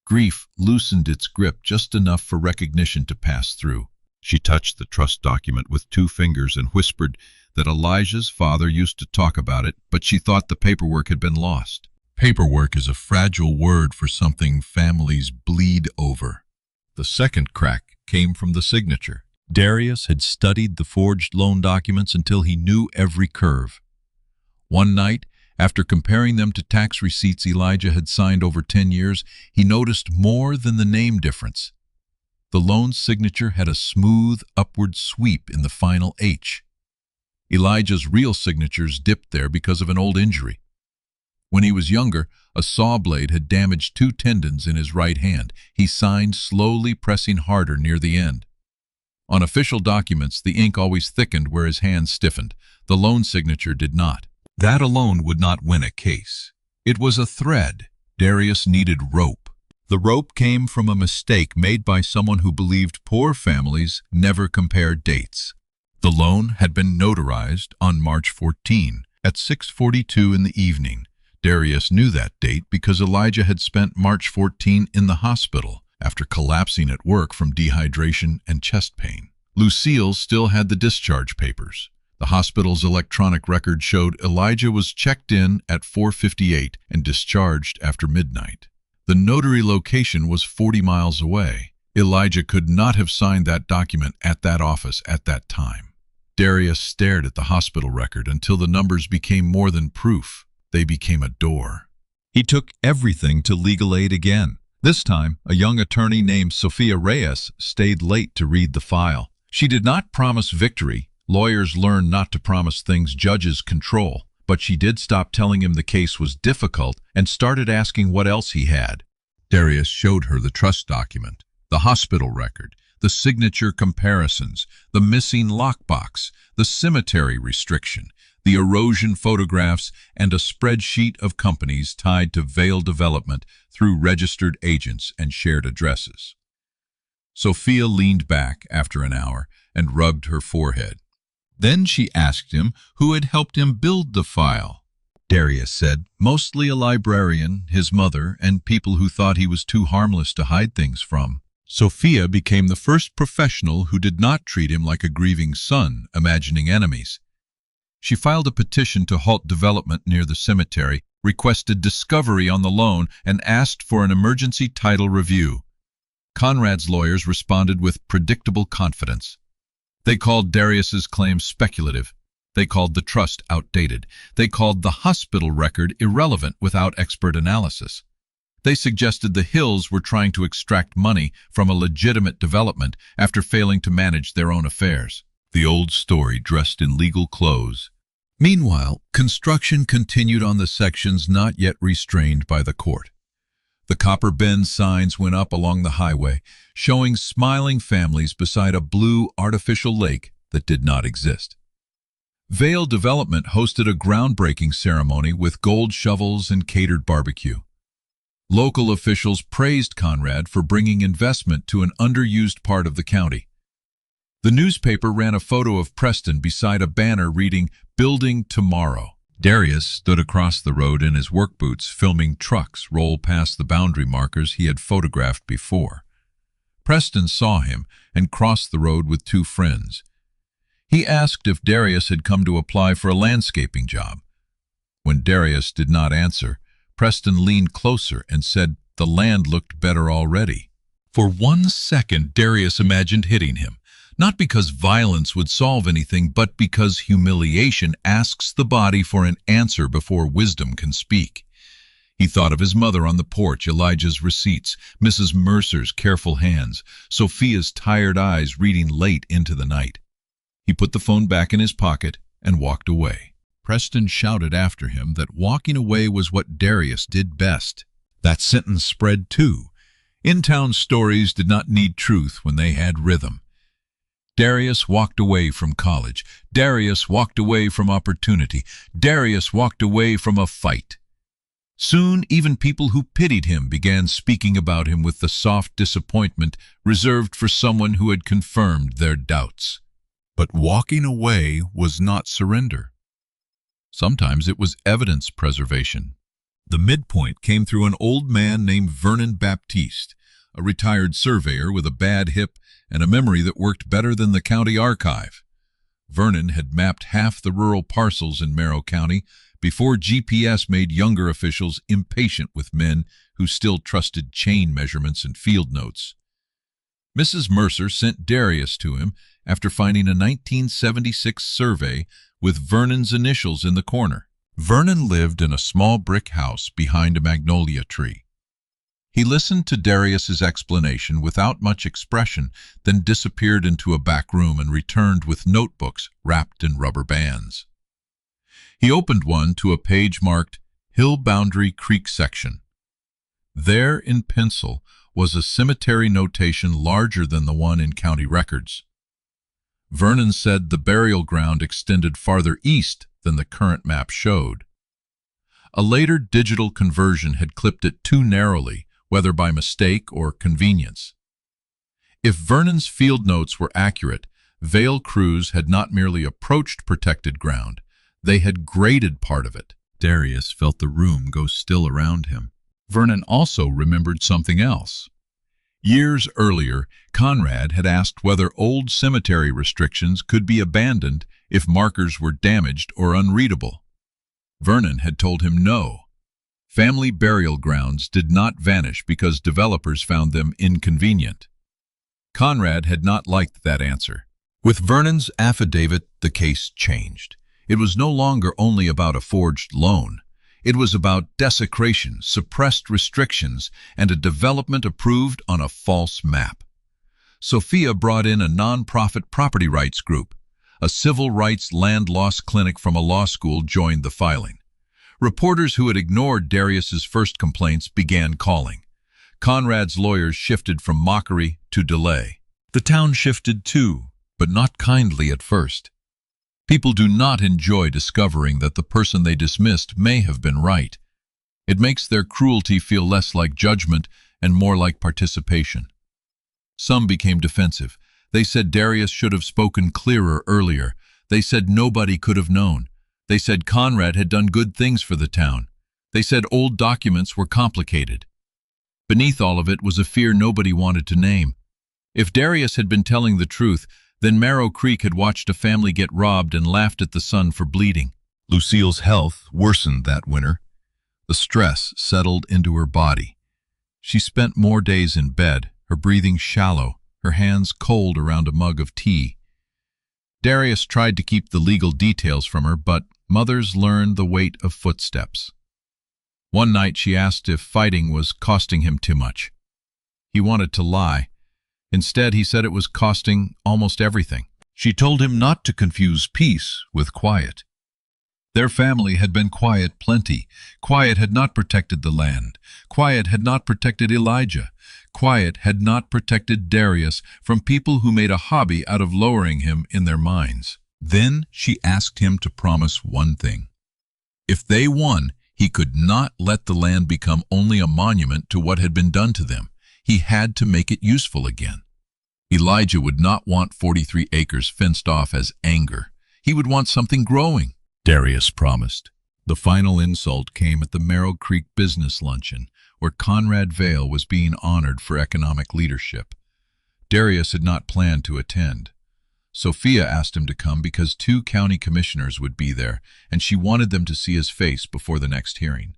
Grief loosened its grip just enough for recognition to pass through. She touched the trust document with 2 fingers and whispered that Elijah's father used to talk about it, but she thought the paperwork had been lost. Paperwork is a fragile word for something families bleed over. The second crack came from the signature. Darius had studied the forged loan documents until he knew every curve. One night, after comparing them to tax receipts Elijah had signed over 10 years, he noticed more than the name difference. The loan's signature had a smooth upward sweep in the final H. Elijah's real signatures dipped there because of an old injury. When he was younger, a saw blade had damaged 2 tendons in his right hand. He signed, slowly pressing harder near the end. On official documents, the ink always thickened where his hand stiffened. The loan signature did not. That alone would not win a case. It was a thread. Darius needed rope. The rope came from a mistake made by someone who believed poor families never compare dates. The loan had been notarized on March 14 at 6:42 in the evening. Darius knew that date because Elijah had spent March 14 in the hospital after collapsing at work from dehydration and chest pain. Lucille still had the discharge papers. The hospital's electronic record showed Elijah was checked in at 4:58 and discharged after midnight. The notary location was 40 miles away. Elijah could not have signed that document at that office at that time. Darius stared at the hospital record until the numbers became more than proof. They became a door. He took everything to legal aid again. This time, a young attorney named Sophia Reyes stayed late to read the file. She did not promise victory. Lawyers learn not to promise things judges control. But she did stop telling him the case was difficult and started asking what else he had. Darius showed her the trust document, the hospital record, the signature comparisons, the missing lockbox, the cemetery restriction, the erosion photographs, and a spreadsheet of companies tied to Vail Development through registered agents and shared addresses. Sophia leaned back after an hour and rubbed her forehead. Then she asked him who had helped him build the file. Darius said, mostly a librarian, his mother, and people who thought he was too harmless to hide things from. Sophia became the first professional who did not treat him like a grieving son, imagining enemies. She filed a petition to halt development near the cemetery, requested discovery on the loan, and asked for an emergency title review. Conrad's lawyers responded with predictable confidence. They called Darius's claims speculative. They called the trust outdated. They called the hospital record irrelevant without expert analysis. They suggested the Hills were trying to extract money from a legitimate development after failing to manage their own affairs. The old story dressed in legal clothes. Meanwhile, construction continued on the sections not yet restrained by the court. The Copper Bend signs went up along the highway, showing smiling families beside a blue artificial lake that did not exist. Vail Development hosted a groundbreaking ceremony with gold shovels and catered barbecue. Local officials praised Conrad for bringing investment to an underused part of the county. The newspaper ran a photo of Preston beside a banner reading, "Building Tomorrow." Darius stood across the road in his work boots, filming trucks roll past the boundary markers he had photographed before. Preston saw him and crossed the road with two friends. He asked if Darius had come to apply for a landscaping job. When Darius did not answer, Preston leaned closer and said the land looked better already. For 1 second, Darius imagined hitting him. Not because violence would solve anything, but because humiliation asks the body for an answer before wisdom can speak. He thought of his mother on the porch, Elijah's receipts, Mrs. Mercer's careful hands, Sophia's tired eyes reading late into the night. He put the phone back in his pocket and walked away. Preston shouted after him that walking away was what Darius did best. That sentence spread too. In-town stories did not need truth when they had rhythm. Darius walked away from college. Darius walked away from opportunity. Darius walked away from a fight. Soon, even people who pitied him began speaking about him with the soft disappointment reserved for someone who had confirmed their doubts. But walking away was not surrender. Sometimes it was evidence preservation. The midpoint came through an old man named Vernon Baptiste, a retired surveyor with a bad hip and a memory that worked better than the county archive. Vernon had mapped half the rural parcels in Merrill County before GPS made younger officials impatient with men who still trusted chain measurements and field notes. Mrs. Mercer sent Darius to him after finding a 1976 survey with Vernon's initials in the corner. Vernon lived in a small brick house behind a magnolia tree. He listened to Darius's explanation without much expression, then disappeared into a back room and returned with notebooks wrapped in rubber bands. He opened one to a page marked Hill Boundary Creek Section. There in pencil was a cemetery notation larger than the one in county records. Vernon said the burial ground extended farther east than the current map showed. A later digital conversion had clipped it too narrowly, whether by mistake or convenience. If Vernon's field notes were accurate, Vale crews had not merely approached protected ground, they had graded part of it. Darius felt the room go still around him. Vernon also remembered something else. Years earlier, Conrad had asked whether old cemetery restrictions could be abandoned if markers were damaged or unreadable. Vernon had told him no. Family burial grounds did not vanish because developers found them inconvenient. Conrad had not liked that answer. With Vernon's affidavit, the case changed. It was no longer only about a forged loan. It was about desecration, suppressed restrictions, and a development approved on a false map. Sophia brought in a non-profit property rights group. A civil rights land loss clinic from a law school joined the filing. Reporters who had ignored Darius's first complaints began calling. Conrad's lawyers shifted from mockery to delay. The town shifted too, but not kindly at first. People do not enjoy discovering that the person they dismissed may have been right. It makes their cruelty feel less like judgment and more like participation. Some became defensive. They said Darius should have spoken clearer earlier. They said nobody could have known. They said Conrad had done good things for the town. They said old documents were complicated. Beneath all of it was a fear nobody wanted to name. If Darius had been telling the truth, then Marrow Creek had watched a family get robbed and laughed at the son for bleeding. Lucille's health worsened that winter. The stress settled into her body. She spent more days in bed, her breathing shallow, her hands cold around a mug of tea. Darius tried to keep the legal details from her, but mothers learned the weight of footsteps. One night she asked if fighting was costing him too much. He wanted to lie. Instead, he said it was costing almost everything. She told him not to confuse peace with quiet. Their family had been quiet plenty. Quiet had not protected the land. Quiet had not protected Elijah. Quiet had not protected Darius from people who made a hobby out of lowering him in their minds. Then she asked him to promise one thing. If they won, he could not let the land become only a monument to what had been done to them. He had to make it useful again. Elijah would not want 43 acres fenced off as anger. He would want something growing, Darius promised. The final insult came at the Marrow Creek Business Luncheon, where Conrad Vale was being honored for economic leadership. Darius had not planned to attend. Sophia asked him to come because 2 county commissioners would be there, and she wanted them to see his face before the next hearing.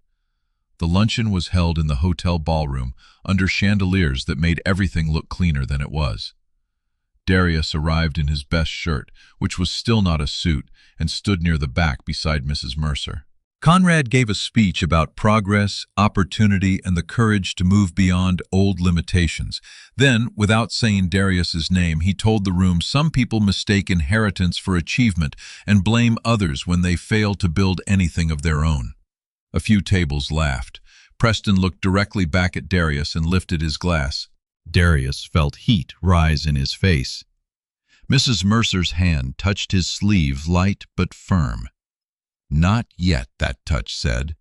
The luncheon was held in the hotel ballroom under chandeliers that made everything look cleaner than it was. Darius arrived in his best shirt, which was still not a suit, and stood near the back beside Mrs. Mercer. Conrad gave a speech about progress, opportunity, and the courage to move beyond old limitations. Then, without saying Darius's name, he told the room some people mistake inheritance for achievement and blame others when they fail to build anything of their own. A few tables laughed. Preston looked directly back at Darius and lifted his glass. Darius felt heat rise in his face. Mrs. Mercer's hand touched his sleeve, light but firm. Not yet, that touch said.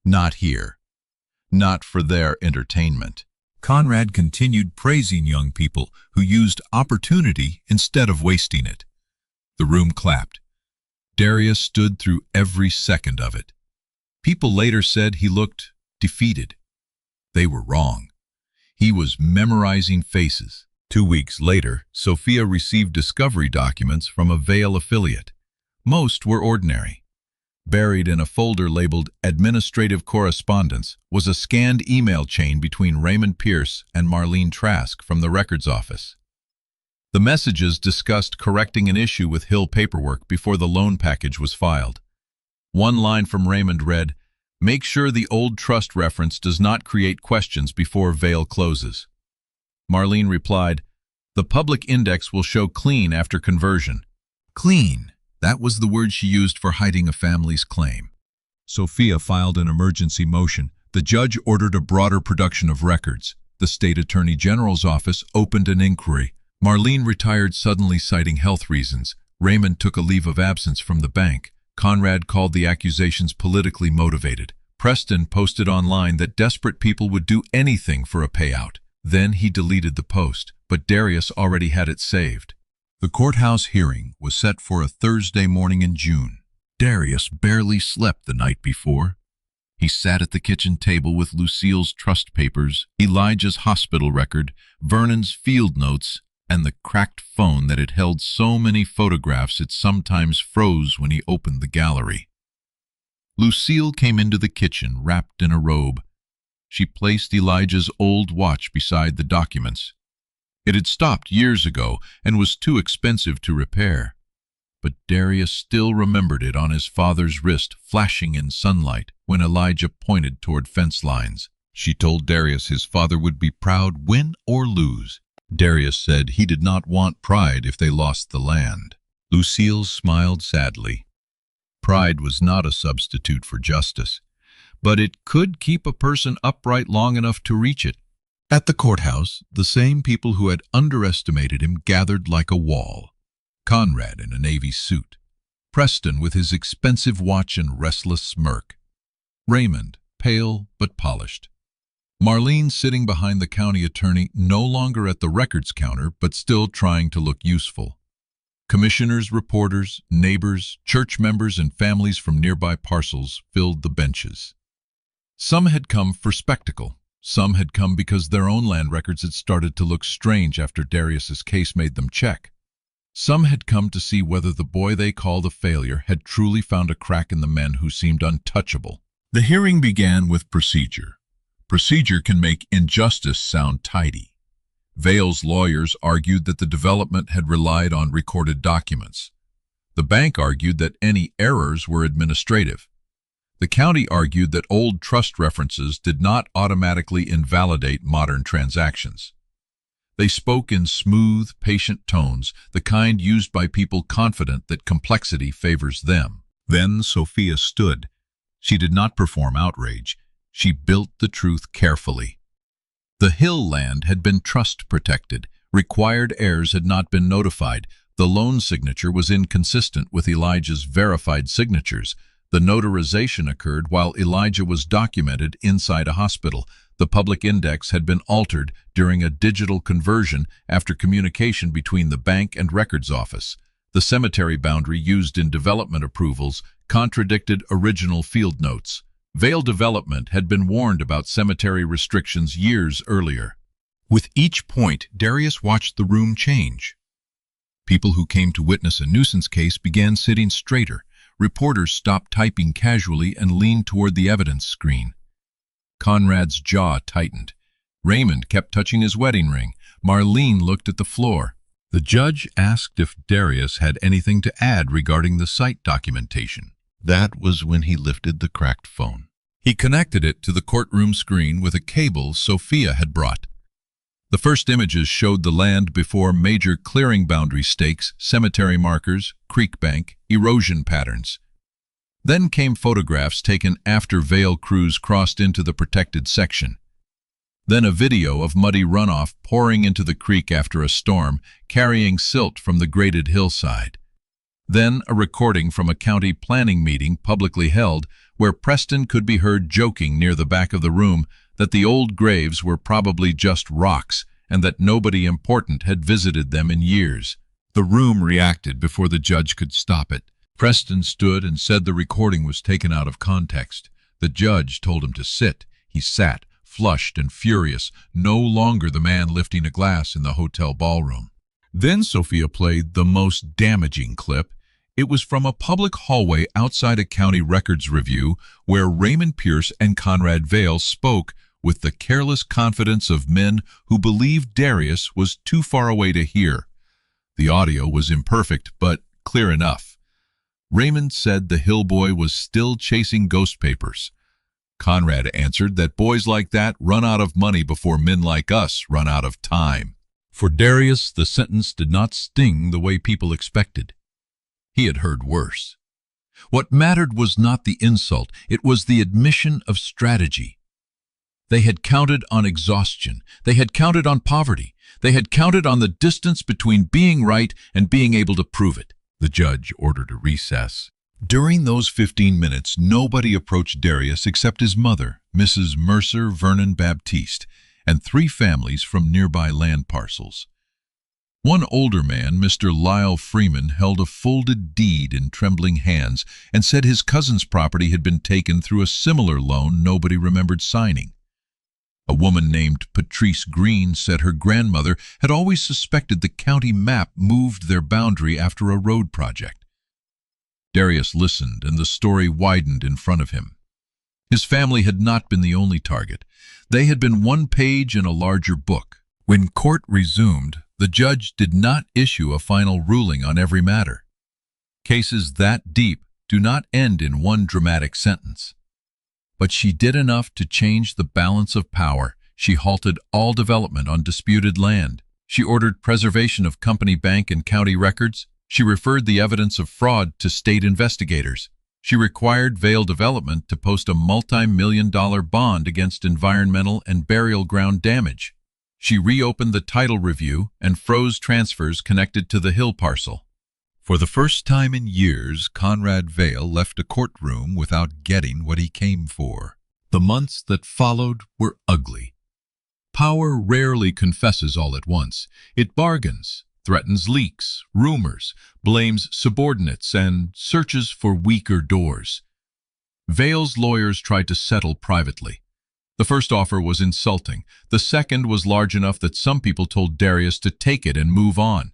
Not here. Not for their entertainment. Conrad continued praising young people who used opportunity instead of wasting it. The room clapped. Darius stood through every second of it. People later said he looked defeated. They were wrong. He was memorizing faces. 2 weeks later, Sophia received discovery documents from a Vale affiliate. Most were ordinary. Buried in a folder labeled Administrative Correspondence was a scanned email chain between Raymond Pierce and Marlene Trask from the records office. The messages discussed correcting an issue with Hill paperwork before the loan package was filed. One line from Raymond read, "Make sure the old trust reference does not create questions before Vale closes." Marlene replied, "The public index will show clean after conversion." Clean. That was the word she used for hiding a family's claim. Sophia filed an emergency motion. The judge ordered a broader production of records. The state attorney general's office opened an inquiry. Marlene retired suddenly, citing health reasons. Raymond took a leave of absence from the bank. Conrad called the accusations politically motivated. Preston posted online that desperate people would do anything for a payout. Then he deleted the post, but Darius already had it saved. The courthouse hearing was set for a Thursday morning in June. Darius barely slept the night before. He sat at the kitchen table with Lucille's trust papers, Elijah's hospital record, Vernon's field notes, and the cracked phone that had held so many photographs it sometimes froze when he opened the gallery. Lucille came into the kitchen wrapped in a robe. She placed Elijah's old watch beside the documents. It had stopped years ago and was too expensive to repair. But Darius still remembered it on his father's wrist, flashing in sunlight when Elijah pointed toward fence lines. She told Darius his father would be proud, win or lose. Darius said he did not want pride if they lost the land. Lucille smiled sadly. Pride was not a substitute for justice, but it could keep a person upright long enough to reach it. At the courthouse, the same people who had underestimated him gathered like a wall. Conrad in a navy suit, Preston with his expensive watch and restless smirk, Raymond, pale but polished, Marlene sitting behind the county attorney, no longer at the records counter but still trying to look useful. Commissioners, reporters, neighbors, church members, and families from nearby parcels filled the benches. Some had come for spectacle. Some had come because their own land records had started to look strange after Darius's case made them check. Some had come to see whether the boy they called a failure had truly found a crack in the men who seemed untouchable. The hearing began with procedure. Procedure can make injustice sound tidy. Vale's lawyers argued that the development had relied on recorded documents. The bank argued that any errors were administrative. The county argued that old trust references did not automatically invalidate modern transactions. They spoke in smooth, patient tones, the kind used by people confident that complexity favors them. Then Sophia stood. She did not perform outrage. She built the truth carefully. The Hill land had been trust protected. Required heirs had not been notified. The loan signature was inconsistent with Elijah's verified signatures. The notarization occurred while Elijah was documented inside a hospital. The public index had been altered during a digital conversion after communication between the bank and records office. The cemetery boundary used in development approvals contradicted original field notes. Vale Development had been warned about cemetery restrictions years earlier. With each point, Darius watched the room change. People who came to witness a nuisance case began sitting straighter. Reporters stopped typing casually and leaned toward the evidence screen. Conrad's jaw tightened. Raymond kept touching his wedding ring. Marlene looked at the floor. The judge asked if Darius had anything to add regarding the site documentation. That was when he lifted the cracked phone. He connected it to the courtroom screen with a cable Sophia had brought. The first images showed the land before major clearing boundary stakes, cemetery markers, creek bank, erosion patterns. Then came photographs taken after Vale crews crossed into the protected section. Then a video of muddy runoff pouring into the creek after a storm, carrying silt from the graded hillside. Then a recording from a county planning meeting publicly held where Preston could be heard joking near the back of the room that the old graves were probably just rocks and that nobody important had visited them in years. The room reacted before the judge could stop it. Preston stood and said the recording was taken out of context. The judge told him to sit. He sat, flushed and furious, no longer the man lifting a glass in the hotel ballroom. Then Sophia played the most damaging clip. It was from a public hallway outside a county records review where Raymond Pierce and Conrad Vale spoke with the careless confidence of men who believed Darius was too far away to hear. The audio was imperfect, but clear enough. Raymond said the Hill boy was still chasing ghost papers. Conrad answered that boys like that run out of money before men like us run out of time. For Darius, the sentence did not sting the way people expected. He had heard worse. What mattered was not the insult, it was the admission of strategy. They had counted on exhaustion. They had counted on poverty. They had counted on the distance between being right and being able to prove it. The judge ordered a recess. During those 15 minutes, nobody approached Darius except his mother, Mrs. Mercer Vernon Baptiste, and 3 families from nearby land parcels. One older man, Mr. Lyle Freeman, held a folded deed in trembling hands and said his cousin's property had been taken through a similar loan nobody remembered signing. A woman named Patrice Green said her grandmother had always suspected the county map moved their boundary after a road project. Darius listened, and the story widened in front of him. His family had not been the only target. They had been one page in a larger book. When court resumed, the judge did not issue a final ruling on every matter. Cases that deep do not end in one dramatic sentence. But she did enough to change the balance of power. She halted all development on disputed land. She ordered preservation of company bank and county records. She referred the evidence of fraud to state investigators. She required Vail Development to post a multi-million-dollar bond against environmental and burial ground damage. She reopened the title review and froze transfers connected to the Hill parcel. For the first time in years, Conrad Vail left a courtroom without getting what he came for. The months that followed were ugly. Power rarely confesses all at once. It bargains, threatens leaks, rumors, blames subordinates, and searches for weaker doors. Vail's lawyers tried to settle privately. The first offer was insulting. The second was large enough that some people told Darius to take it and move on.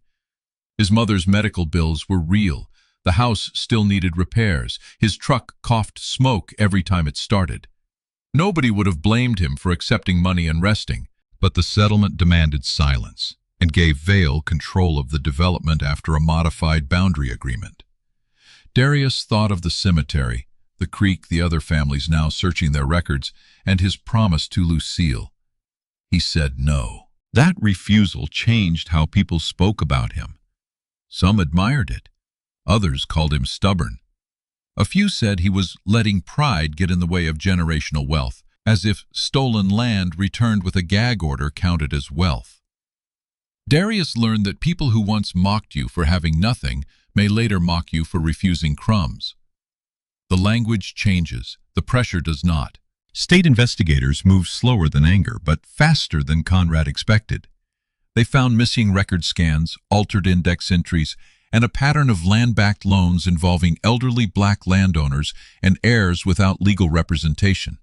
His mother's medical bills were real. The house still needed repairs. His truck coughed smoke every time it started. Nobody would have blamed him for accepting money and resting, but the settlement demanded silence and gave Vail control of the development after a modified boundary agreement. Darius thought of the cemetery, the creek, the other families now searching their records, and his promise to Lucille. He said no. That refusal changed how people spoke about him. Some admired it. Others called him stubborn. A few said he was letting pride get in the way of generational wealth, as if stolen land returned with a gag order counted as wealth. Darius learned that people who once mocked you for having nothing may later mock you for refusing crumbs. The language changes, the pressure does not. State investigators moved slower than anger, but faster than Conrad expected. They found missing record scans, altered index entries, and a pattern of land-backed loans involving elderly black landowners and heirs without legal representation.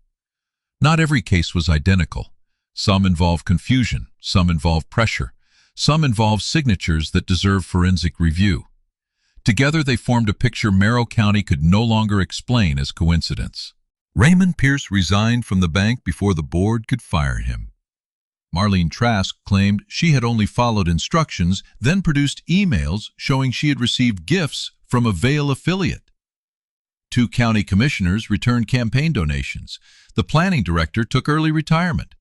Not every case was identical. Some involved confusion, some involved pressure, some involved signatures that deserve forensic review. Together they formed a picture Merrill County could no longer explain as coincidence. Raymond Pierce resigned from the bank before the board could fire him. Marlene Trask claimed she had only followed instructions, then produced emails showing she had received gifts from a Vail affiliate. 2 county commissioners returned campaign donations. The planning director took early retirement.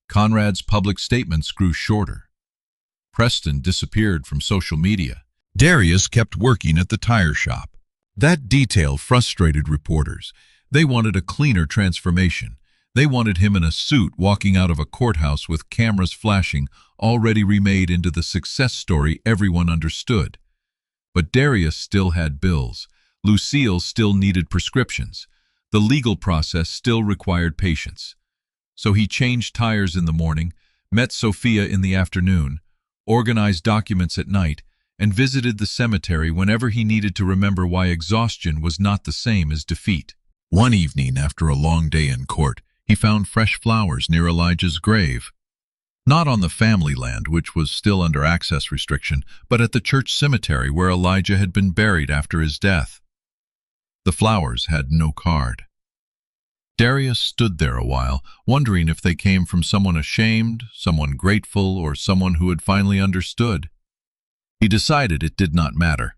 Conrad's public statements grew shorter. Preston disappeared from social media. Darius kept working at the tire shop. That detail frustrated reporters. They wanted a cleaner transformation. They wanted him in a suit walking out of a courthouse with cameras flashing, already remade into the success story everyone understood. But Darius still had bills. Lucille still needed prescriptions. The legal process still required patience. So he changed tires in the morning, met Sophia in the afternoon, organized documents at night, and visited the cemetery whenever he needed to remember why exhaustion was not the same as defeat. One evening, after a long day in court, he found fresh flowers near Elijah's grave. Not on the family land, which was still under access restriction, but at the church cemetery where Elijah had been buried after his death. The flowers had no card. Darius stood there a while, wondering if they came from someone ashamed, someone grateful, or someone who had finally understood. He decided it did not matter.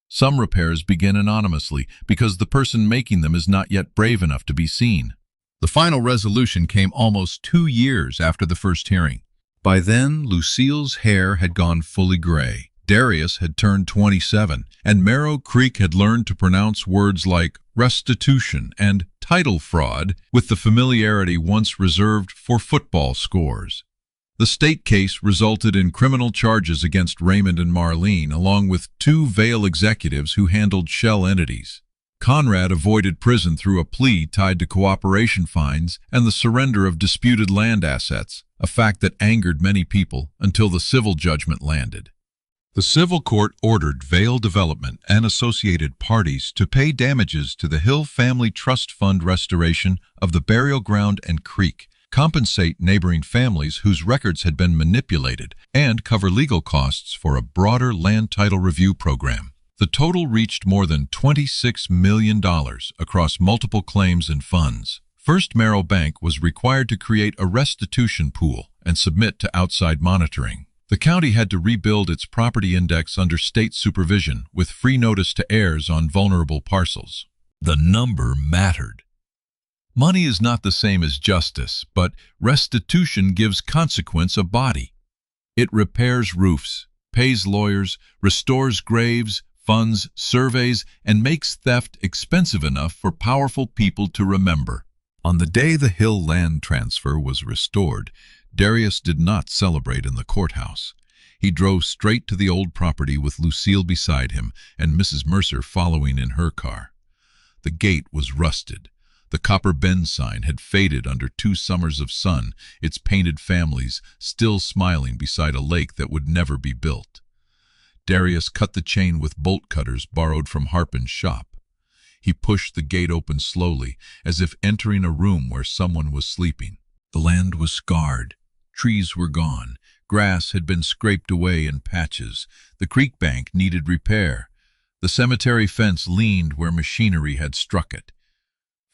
Some repairs begin anonymously because the person making them is not yet brave enough to be seen. The final resolution came almost 2 years after the first hearing. By then, Lucille's hair had gone fully gray. Darius had turned 27, and Marrow Creek had learned to pronounce words like restitution and title fraud with the familiarity once reserved for football scores. The state case resulted in criminal charges against Raymond and Marlene, along with 2 Vail executives who handled shell entities. Conrad avoided prison through a plea tied to cooperation fines and the surrender of disputed land assets, a fact that angered many people until the civil judgment landed. The civil court ordered Vail Development and associated parties to pay damages to the Hill Family Trust Fund restoration of the burial ground and creek, compensate neighboring families whose records had been manipulated, and cover legal costs for a broader land title review program. The total reached more than $26 million across multiple claims and funds. First Merrill Bank was required to create a restitution pool and submit to outside monitoring. The county had to rebuild its property index under state supervision with free notice to heirs on vulnerable parcels. The number mattered. Money is not the same as justice, but restitution gives consequence a body. It repairs roofs, pays lawyers, restores graves, funds surveys, and makes theft expensive enough for powerful people to remember. On the day the Hill land transfer was restored, Darius did not celebrate in the courthouse. He drove straight to the old property with Lucille beside him and Mrs. Mercer following in her car. The gate was rusted. The copper Bend sign had faded under 2 summers of sun, its painted families still smiling beside a lake that would never be built. Darius cut the chain with bolt cutters borrowed from Harpin's shop. He pushed the gate open slowly, as if entering a room where someone was sleeping. The land was scarred. Trees were gone. Grass had been scraped away in patches. The creek bank needed repair. The cemetery fence leaned where machinery had struck it.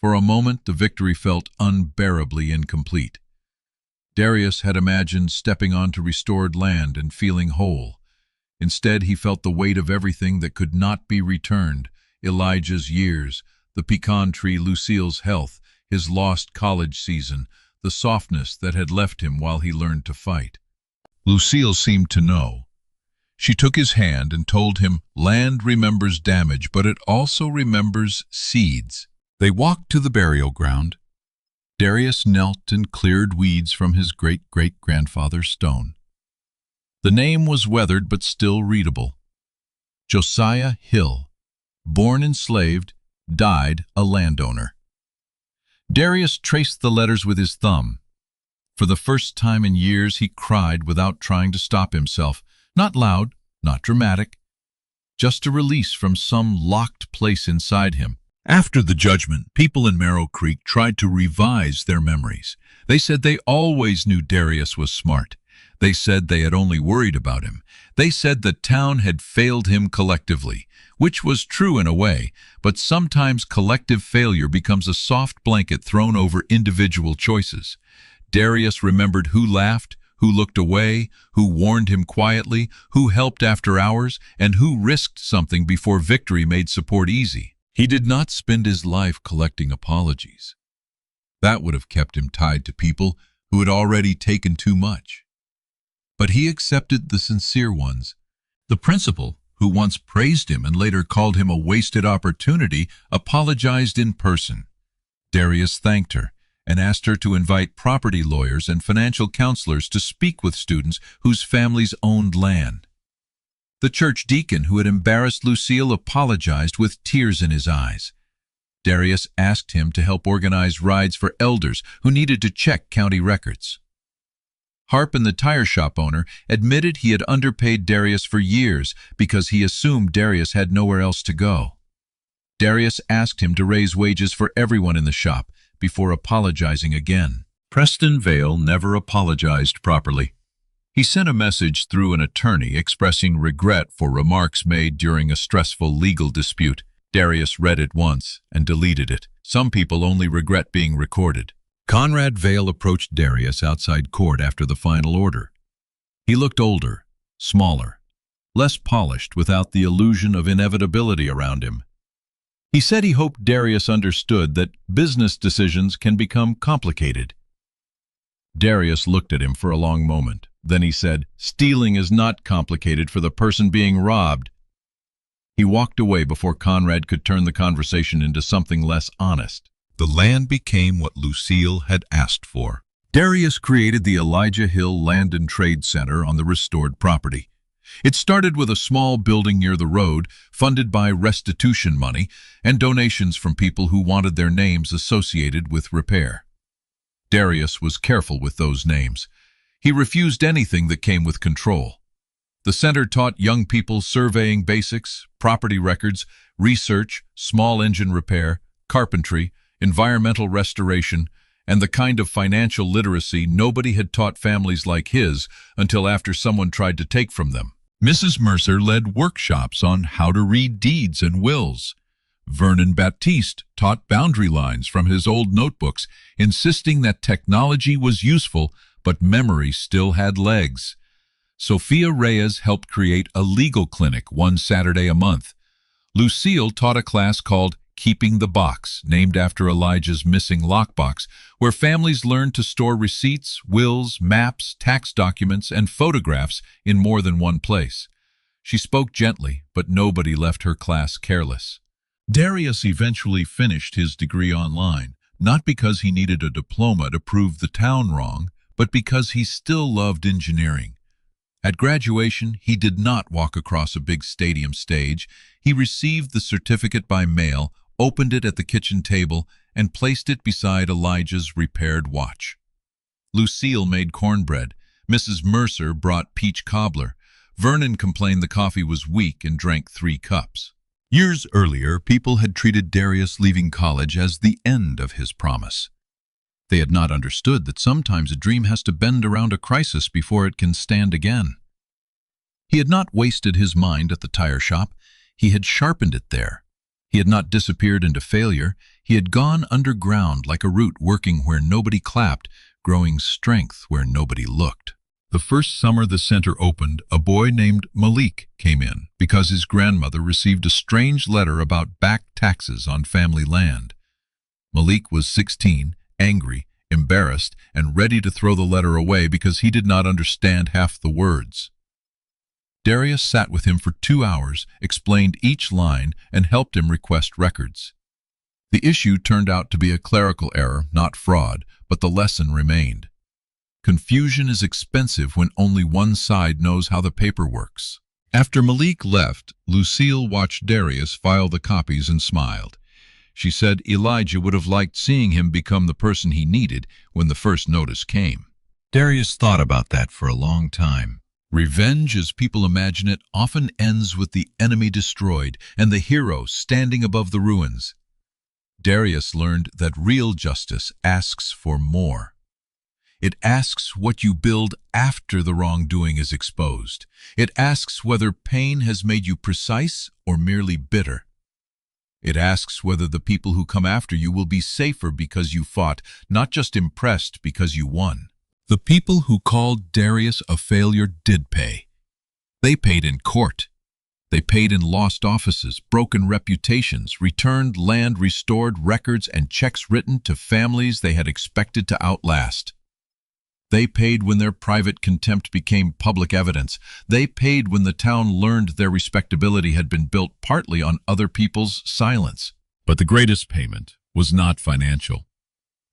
For a moment, the victory felt unbearably incomplete. Darius had imagined stepping onto restored land and feeling whole. Instead, he felt the weight of everything that could not be returned: Elijah's years, the pecan tree, Lucille's health, his lost college season, the softness that had left him while he learned to fight. Lucille seemed to know. She took his hand and told him, "Land remembers damage, but it also remembers seeds." They walked to the burial ground. Darius knelt and cleared weeds from his great-great-grandfather's stone. The name was weathered but still readable. Josiah Hill, born enslaved, died a landowner. Darius traced the letters with his thumb. For the first time in years, he cried without trying to stop himself. Not loud, not dramatic, just a release from some locked place inside him. After the judgment, people in Merrill Creek tried to revise their memories. They said they always knew Darius was smart. They said they had only worried about him. They said the town had failed him collectively, which was true in a way, but sometimes collective failure becomes a soft blanket thrown over individual choices. Darius remembered who laughed, who looked away, who warned him quietly, who helped after hours, and who risked something before victory made support easy. He did not spend his life collecting apologies. That would have kept him tied to people who had already taken too much. But he accepted the sincere ones. The principal, who once praised him and later called him a wasted opportunity, apologized in person. Darius thanked her and asked her to invite property lawyers and financial counselors to speak with students whose families owned land. The church deacon who had embarrassed Lucille apologized with tears in his eyes. Darius asked him to help organize rides for elders who needed to check county records. Harpin, the tire shop owner, admitted he had underpaid Darius for years because he assumed Darius had nowhere else to go. Darius asked him to raise wages for everyone in the shop before apologizing again. Preston Vail never apologized properly. He sent a message through an attorney expressing regret for remarks made during a stressful legal dispute. Darius read it once and deleted it. Some people only regret being recorded. Conrad Vail approached Darius outside court after the final order. He looked older, smaller, less polished, without the illusion of inevitability around him. He said he hoped Darius understood that business decisions can become complicated. Darius looked at him for a long moment. Then he said, "Stealing is not complicated for the person being robbed." He walked away before Conrad could turn the conversation into something less honest. The land became what Lucille had asked for. Darius created the Elijah Hill Land and Trade Center on the restored property. It started with a small building near the road, funded by restitution money and donations from people who wanted their names associated with repair. Darius was careful with those names. He refused anything that came with control. The center taught young people surveying basics, property records, research, small engine repair, carpentry, environmental restoration, and the kind of financial literacy nobody had taught families like his until after someone tried to take from them. Mrs. Mercer led workshops on how to read deeds and wills. Vernon Baptiste taught boundary lines from his old notebooks, insisting that technology was useful, but memory still had legs. Sophia Reyes helped create a legal clinic one Saturday a month. Lucille taught a class called Keeping the Box, named after Elijah's missing lockbox, where families learned to store receipts, wills, maps, tax documents, and photographs in more than one place. She spoke gently, but nobody left her class careless. Darius eventually finished his degree online, not because he needed a diploma to prove the town wrong, but because he still loved engineering. At graduation, he did not walk across a big stadium stage. He received the certificate by mail, opened it at the kitchen table, and placed it beside Elijah's repaired watch. Lucille made cornbread. Mrs. Mercer brought peach cobbler. Vernon complained the coffee was weak and drank 3 cups. Years earlier, people had treated Darius leaving college as the end of his promise. They had not understood that sometimes a dream has to bend around a crisis before it can stand again. He had not wasted his mind at the tire shop. He had sharpened it there. He had not disappeared into failure. He had gone underground like a root working where nobody clapped, growing strength where nobody looked. The first summer the center opened, a boy named Malik came in because his grandmother received a strange letter about back taxes on family land. Malik was 16, angry, embarrassed, and ready to throw the letter away because he did not understand half the words. Darius sat with him for 2 hours, explained each line, and helped him request records. The issue turned out to be a clerical error, not fraud, but the lesson remained. Confusion is expensive when only one side knows how the paper works. After Malik left, Lucille watched Darius file the copies and smiled. She said Elijah would have liked seeing him become the person he needed when the first notice came. Darius thought about that for a long time. Revenge, as people imagine it, often ends with the enemy destroyed and the hero standing above the ruins. Darius learned that real justice asks for more. It asks what you build after the wrongdoing is exposed. It asks whether pain has made you precise or merely bitter. It asks whether the people who come after you will be safer because you fought, not just impressed because you won. The people who called Darius a failure did pay. They paid in court. They paid in lost offices, broken reputations, returned land, restored records, and checks written to families they had expected to outlast. They paid when their private contempt became public evidence. They paid when the town learned their respectability had been built partly on other people's silence. But the greatest payment was not financial.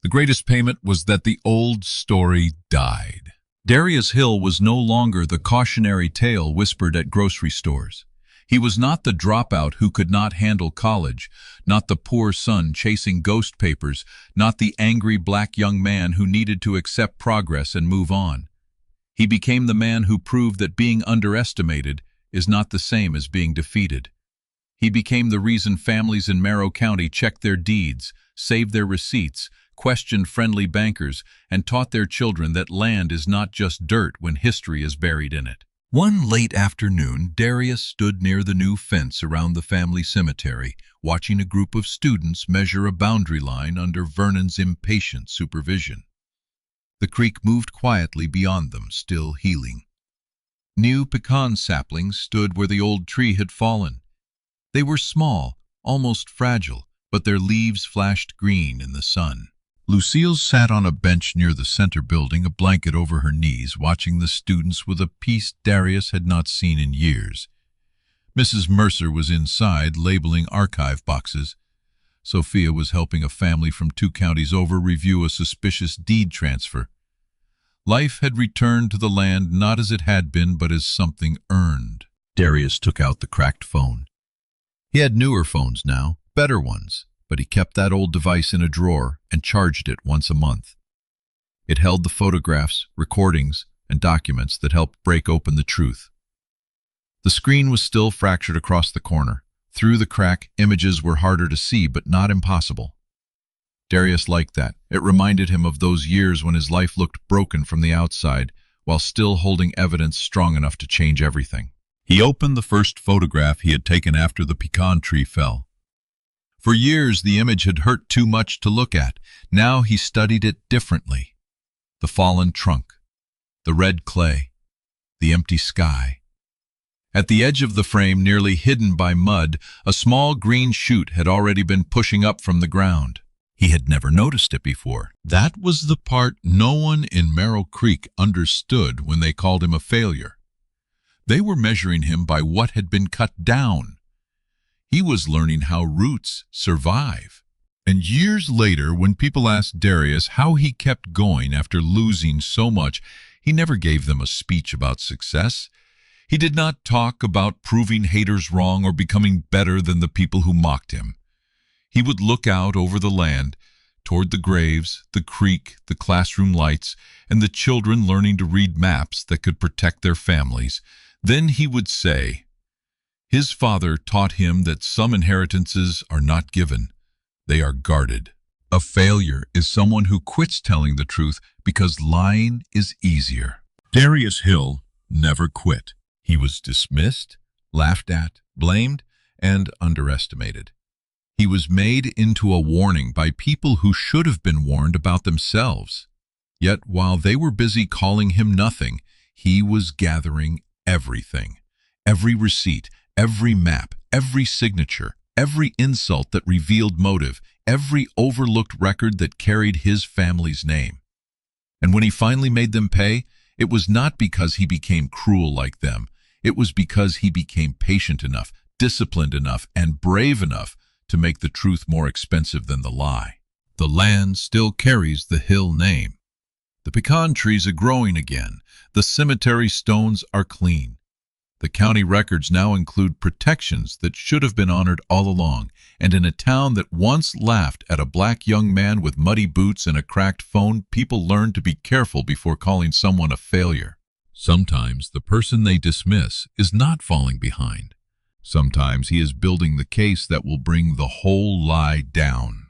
The greatest payment was that the old story died. Darius Hill was no longer the cautionary tale whispered at grocery stores. He was not the dropout who could not handle college, not the poor son chasing ghost papers, not the angry black young man who needed to accept progress and move on. He became the man who proved that being underestimated is not the same as being defeated. He became the reason families in Merrow County checked their deeds, saved their receipts, questioned friendly bankers, and taught their children that land is not just dirt when history is buried in it. One late afternoon, Darius stood near the new fence around the family cemetery, watching a group of students measure a boundary line under Vernon's impatient supervision. The creek moved quietly beyond them, still healing. New pecan saplings stood where the old tree had fallen. They were small, almost fragile, but their leaves flashed green in the sun. Lucille sat on a bench near the center building, a blanket over her knees, watching the students with a peace Darius had not seen in years. Mrs. Mercer was inside, labeling archive boxes. Sophia was helping a family from 2 counties over review a suspicious deed transfer. Life had returned to the land not as it had been, but as something earned. Darius took out the cracked phone. He had newer phones now, better ones, but he kept that old device in a drawer and charged it once a month. It held the photographs, recordings, and documents that helped break open the truth. The screen was still fractured across the corner. Through the crack, images were harder to see, but not impossible. Darius liked that. It reminded him of those years when his life looked broken from the outside, while still holding evidence strong enough to change everything. He opened the first photograph he had taken after the pecan tree fell. For years, the image had hurt too much to look at. Now he studied it differently. The fallen trunk, the red clay, the empty sky. At the edge of the frame, nearly hidden by mud, a small green shoot had already been pushing up from the ground. He had never noticed it before. That was the part no one in Merrill Creek understood when they called him a failure. They were measuring him by what had been cut down. He was learning how roots survive. And years later, when people asked Darius how he kept going after losing so much, he never gave them a speech about success. He did not talk about proving haters wrong or becoming better than the people who mocked him. He would look out over the land, toward the graves, the creek, the classroom lights, and the children learning to read maps that could protect their families. Then he would say, his father taught him that some inheritances are not given, they are guarded. A failure is someone who quits telling the truth because lying is easier. Darius Hill never quit. He was dismissed, laughed at, blamed, and underestimated. He was made into a warning by people who should have been warned about themselves. Yet while they were busy calling him nothing, he was gathering everything. Every receipt, every map, every signature, every insult that revealed motive, every overlooked record that carried his family's name. And when he finally made them pay, it was not because he became cruel like them. It was because he became patient enough, disciplined enough, and brave enough to make the truth more expensive than the lie. The land still carries the Hill name. The pecan trees are growing again. The cemetery stones are clean. The county records now include protections that should have been honored all along, and in a town that once laughed at a black young man with muddy boots and a cracked phone, people learned to be careful before calling someone a failure. Sometimes the person they dismiss is not falling behind. Sometimes he is building the case that will bring the whole lie down.